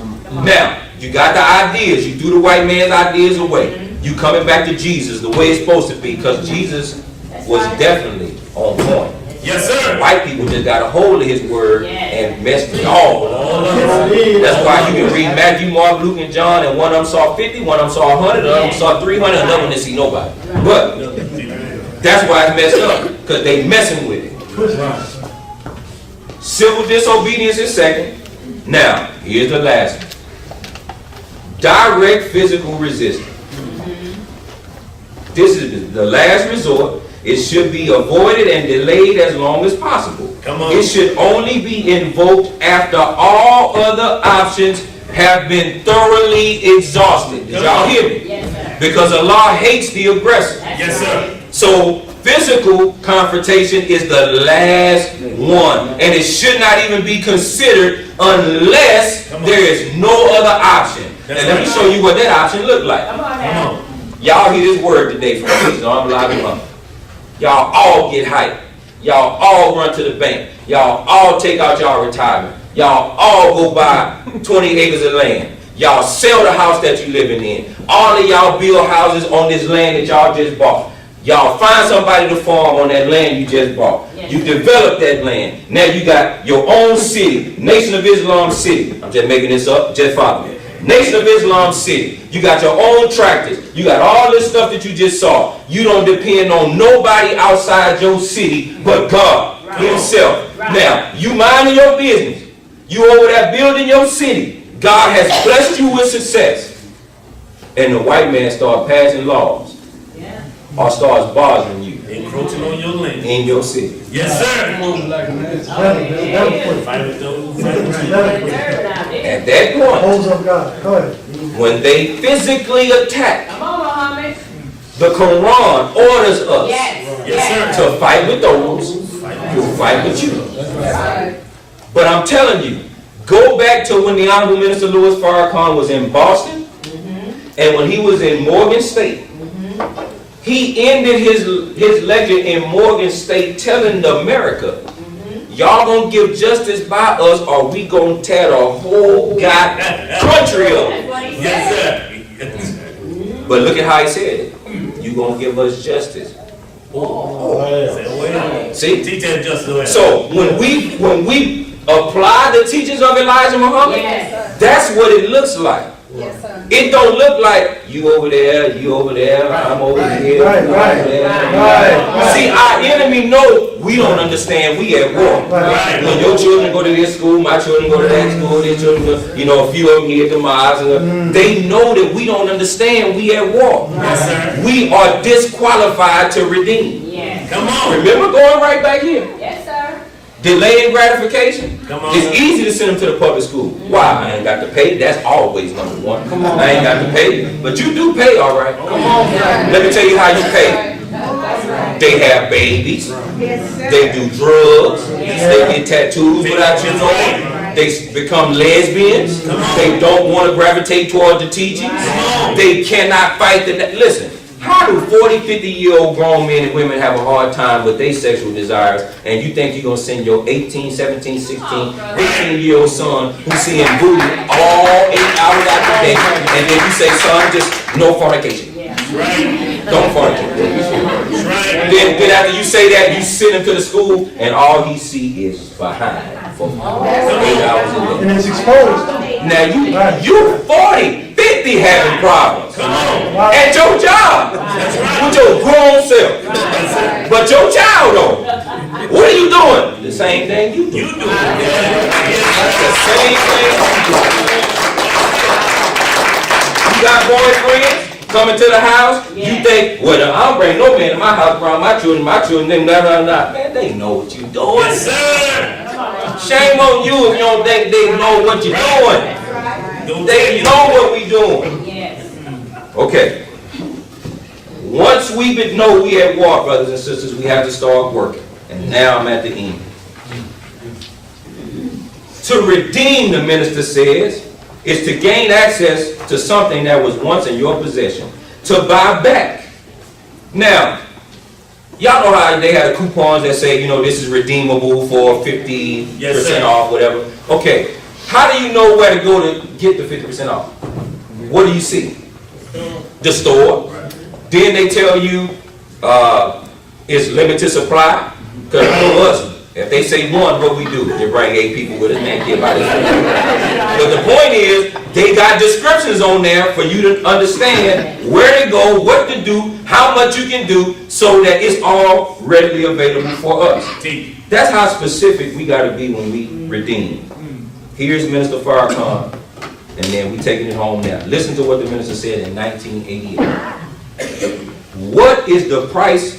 Now, you got the ideas. You threw the white man's ideas away. You coming back to Jesus the way it's supposed to be, because Jesus was definitely on point. Yes, sir. White people just got a hold of his word and messed it all up. That's why you can read Matthew, Mark, Luke, and John, and one of them saw 50, one of them saw 100, another one saw 300, another one didn't see nobody. But that's why it's messed up, because they messing with it. Civil disobedience is second. Now, here's the last one. Direct physical resistance. This is the last resort. It should be avoided and delayed as long as possible. Come on. It should only be invoked after all other options have been thoroughly exhausted. Did y'all hear me? Yes, sir. Because Allah hates the aggressor. Yes, sir. So physical confrontation is the last one, and it should not even be considered unless there is no other option. And let me show you what that option looked like. Come on Come now. on. Y'all hear this word today from Jesus. I'm live and humble. Y'all all get hyped. Y'all all run to the bank. Y'all all take out y'all retirement. Y'all all go buy 20 acres of land. Y'all sell the house that you living in. All of y'all build houses on this land that y'all just bought. Y'all find somebody to farm on that land you just bought. You develop that land. Now you got your own city, Nation of Islam city. I'm just making this up, just follow me. Nation of Islam city. You got your own tractors. You got all this stuff that you just saw. You don't depend on nobody outside your city but God himself. Now, you minding your business. You over there building your city. God has blessed you with success. And the white man starts passing laws. Or starts bothering you Encroaching on your land. in your city. Yes, sir. At that point, Holds of God. Go ahead. when they physically attack, Come on, Muhammad. the Quran orders us Yes, sir. to fight with those who fight with you. But I'm telling you, go back to when the Honorable Minister Louis Farrakhan was in Boston, and when he was in Morgan State. He ended his lecture in Morgan State telling America, y'all gonna give justice by us or we gonna tear the whole country up. That's what he Yes, said. sir. But look at how he said it. You gonna give us justice. See? Teach that justice away. So when we apply the teachings of Elijah Muhammad, Yes. that's what it looks like. Yes, sir. It don't look like you over there, I'm over here, I'm over there. Right. See, our enemy know we don't understand we at war. Right. When your children go to this school, my children go to that school, their children go, a few of them here at the mosque, they know that we don't understand we at war. Yes, sir. We are disqualified to redeem. Yes. Come on. Remember going right back here? Yes, sir. Delaying gratification. Come on. It's easy to send them to the public school. Why? I ain't got to pay. That's always number one. I ain't got to pay. But you do pay, all right. Come on. Let me tell you how you pay. That's right. They have babies. Yes, sir. They do drugs. They get tattoos without you knowing. They become lesbians. They don't want to gravitate toward the teachings. They cannot fight the... Listen, how do 40, 50-year-old grown men and women have a hard time with their sexual desires, and you think you're going to send your 18, 17, 16, 18-year-old son who's seeing booty all 8 hours out the day, and then you say, son, just no fornication. Right. Don't fornicate. Right. Then after you say that, you send him to the school, and all he see is behind. for 8 hours a day. And it's exposed. Now you 40, 50 having problems. Come on. Wow. At your job. With your grown self. But your child though. What are you doing? The same thing you do. You do it. That's the same thing you do. You got boyfriends coming to the house. You think, well, I don't bring no man to my house around my children, them, nah. Man, they know what you doing. Yes, sir. Shame on you if you don't think they know what you're doing. Don't They know what we doing. Yes. Okay. Once we know we at war, brothers and sisters, we have to start working. And now I'm at the end. To redeem, the minister says, is to gain access to something that was once in your possession. To buy back. Now, y'all know how they had the coupons that say, this is redeemable for 50% Yes, sir. off, whatever. Okay. How do you know where to go to get the 50% off? What do you see? The store. Then they tell you it's limited supply. Because you know us, if they say one, what we do? They bring 8 people with us, man, get by this. But the point is, they got descriptions on there for you to understand where to go, what to do, how much you can do, so that it's all readily available for us. That's how specific we got to be when we redeem. Here's Minister Farrakhan, and then we taking it home now. Listen to what the minister said in 1988. What is the price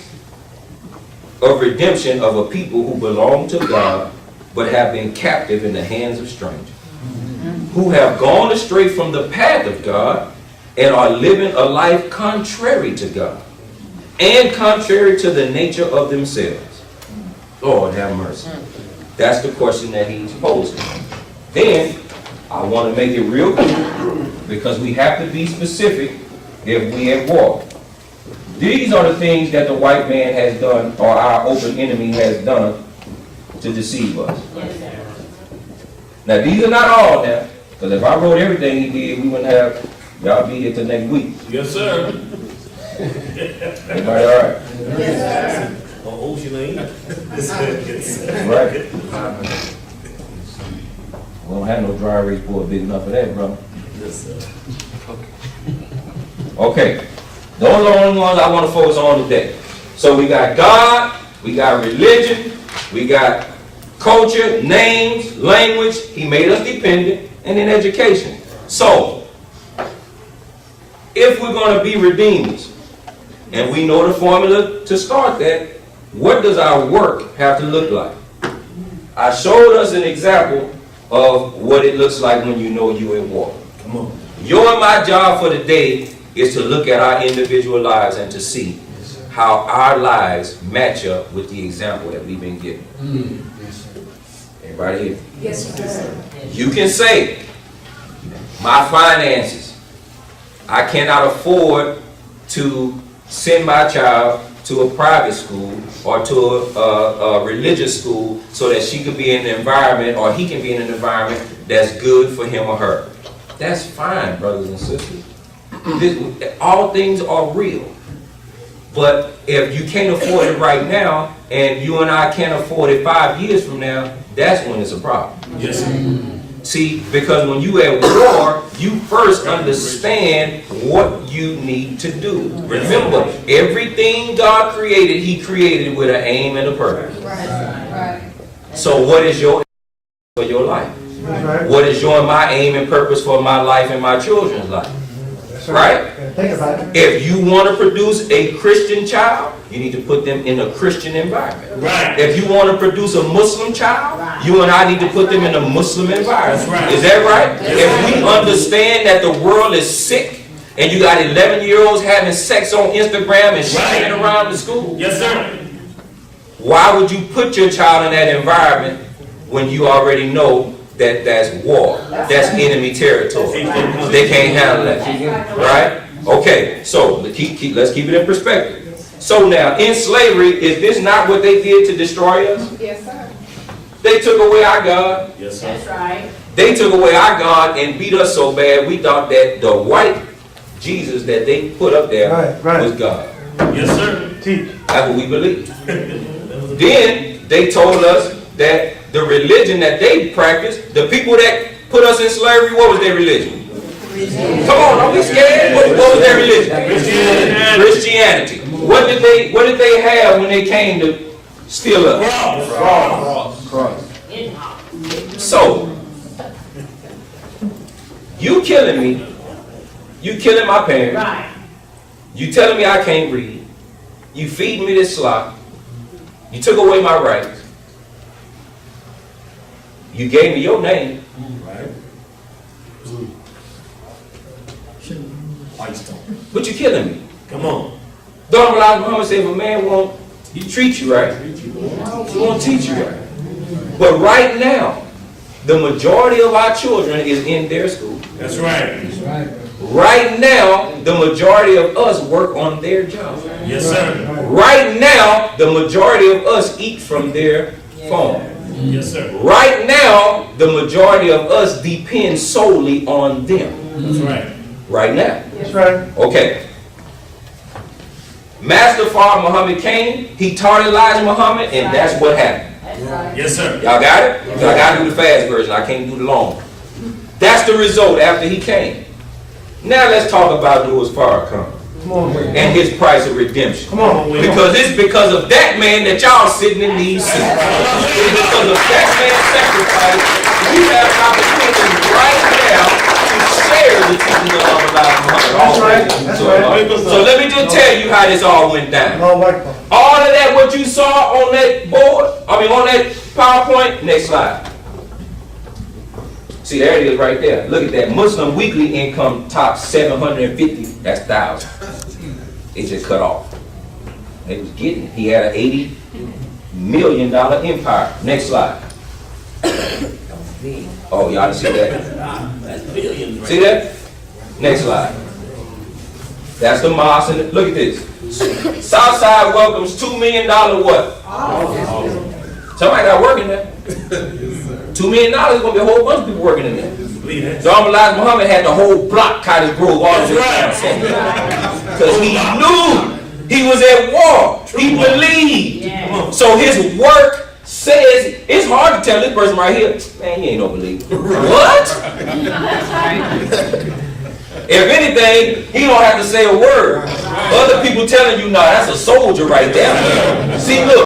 of redemption of a people who belong to God but have been captive in the hands of strangers, who have gone astray from the path of God and are living a life contrary to God and contrary to the nature of themselves? Lord have mercy. That's the question that he's posing. Then I want to make it real clear, because we have to be specific if we at war. These are the things that the white man has done, or our open enemy has done, to deceive us. Now these are not all now, because if I wrote everything he did, we wouldn't have, y'all be here till next week. Yes, sir. Everybody all right? Yes, sir. Oh, Ocean Lane. Yes, sir. Right. We don't have no dry erase board big enough for that, brother. Yes, sir. Okay. Those are the only ones I want to focus on today. So we got God, we got religion, we got culture, names, language. He made us dependent, and then education. So, if we're going to be redeemers, and we know the formula to start that, what does our work have to look like? I showed us an example of what it looks like when you know you're at war. Come on. Your and my job for the day is to look at our individual lives and to see how our lives match up with the example that we've been given. Everybody here? Yes, sir. You can say, my finances, I cannot afford to send my child to a private school or to a religious school so that she could be in an environment, or he can be in an environment that's good for him or her. That's fine, brothers and sisters. All things are real. But if you can't afford it right now, and you and I can't afford it 5 years from now, that's when it's a problem. Yes, sir. See, because when you at war, you first understand what you need to do. Remember, everything God created, He created with an aim and a purpose. Right. So what is your aim for your life? Right. What is your and my aim and purpose for my life and my children's life? Right? Think about it. If you want to produce a Christian child, you need to put them in a Christian environment. Right. If you want to produce a Muslim child, you and I need to put them in a Muslim environment. That's right. Is that right? Yes. If we understand that the world is sick, and you got 11-year-olds having sex on Instagram and sharing it around the school, Yes, sir. why would you put your child in that environment when you already know that that's war, that's enemy territory? They can't handle that, right? Okay, so let's keep it in perspective. So now, in slavery, is this not what they did to destroy us? Yes, sir. They took away our God. Yes, sir. That's right. They took away our God and beat us so bad we thought that the white Jesus that they put up there Right. was God. Yes, sir. Teach. That's what we believe. Then they told us that the religion that they practiced, the people that put us in slavery, what was their religion? Come on, don't be scared. What was their religion? Christianity. What did they have when they came to steal us? Cross. So, you killing me, you killing my parents, Right. you telling me I can't read, you feeding me this slop, you took away my rights, you gave me your name, Right? but you killing me. Come on. Don't Elijah Muhammad said, if a man won't treat you right, he won't teach you right. But right now, the majority of our children is in their school. That's right. Right now, the majority of us work on their job. Yes, sir. Right now, the majority of us eat from their phone. Yes, sir. Right now, the majority of us depend solely on them. That's right. Right now. That's right. Okay. Master Fard Muhammad came, he taught Elijah Muhammad, and that's what happened. Yes, sir. Y'all got it? I got to do the fast version. I can't do the long. That's the result after he came. Now let's talk about Louis Farrakhan Come on, man. and his price of redemption. Come on. Because it's because of that man that y'all sitting in these seats. It's because of that man's sacrifice. You have an opportunity right now to share the teachings of Elijah Muhammad. That's right. That's right. So let me just tell you how this all went down. No white people. All of that, what you saw on that board, on that PowerPoint, next slide. See, there it is right there. Look at that. Muslim weekly income top 750. That's thousand. It just cut off. They was getting it. He had an $80 million empire. Next slide. Oh, y'all see that? That's billions. See that? Next slide. That's the mosque. And look at this. Southside welcomes $2 million what? Somebody got working there. $2 million is going to be a whole bunch of people working in there. Believe that. So Elijah Muhammad had the whole block Cottage Grove all the way down. Because he knew he was at war. He believed. Yeah. So his work says, it's hard to tell this person right here, man, you ain't no believer. What? If anything, he don't have to say a word. Other people telling you, nah, that's a soldier right there. See, look.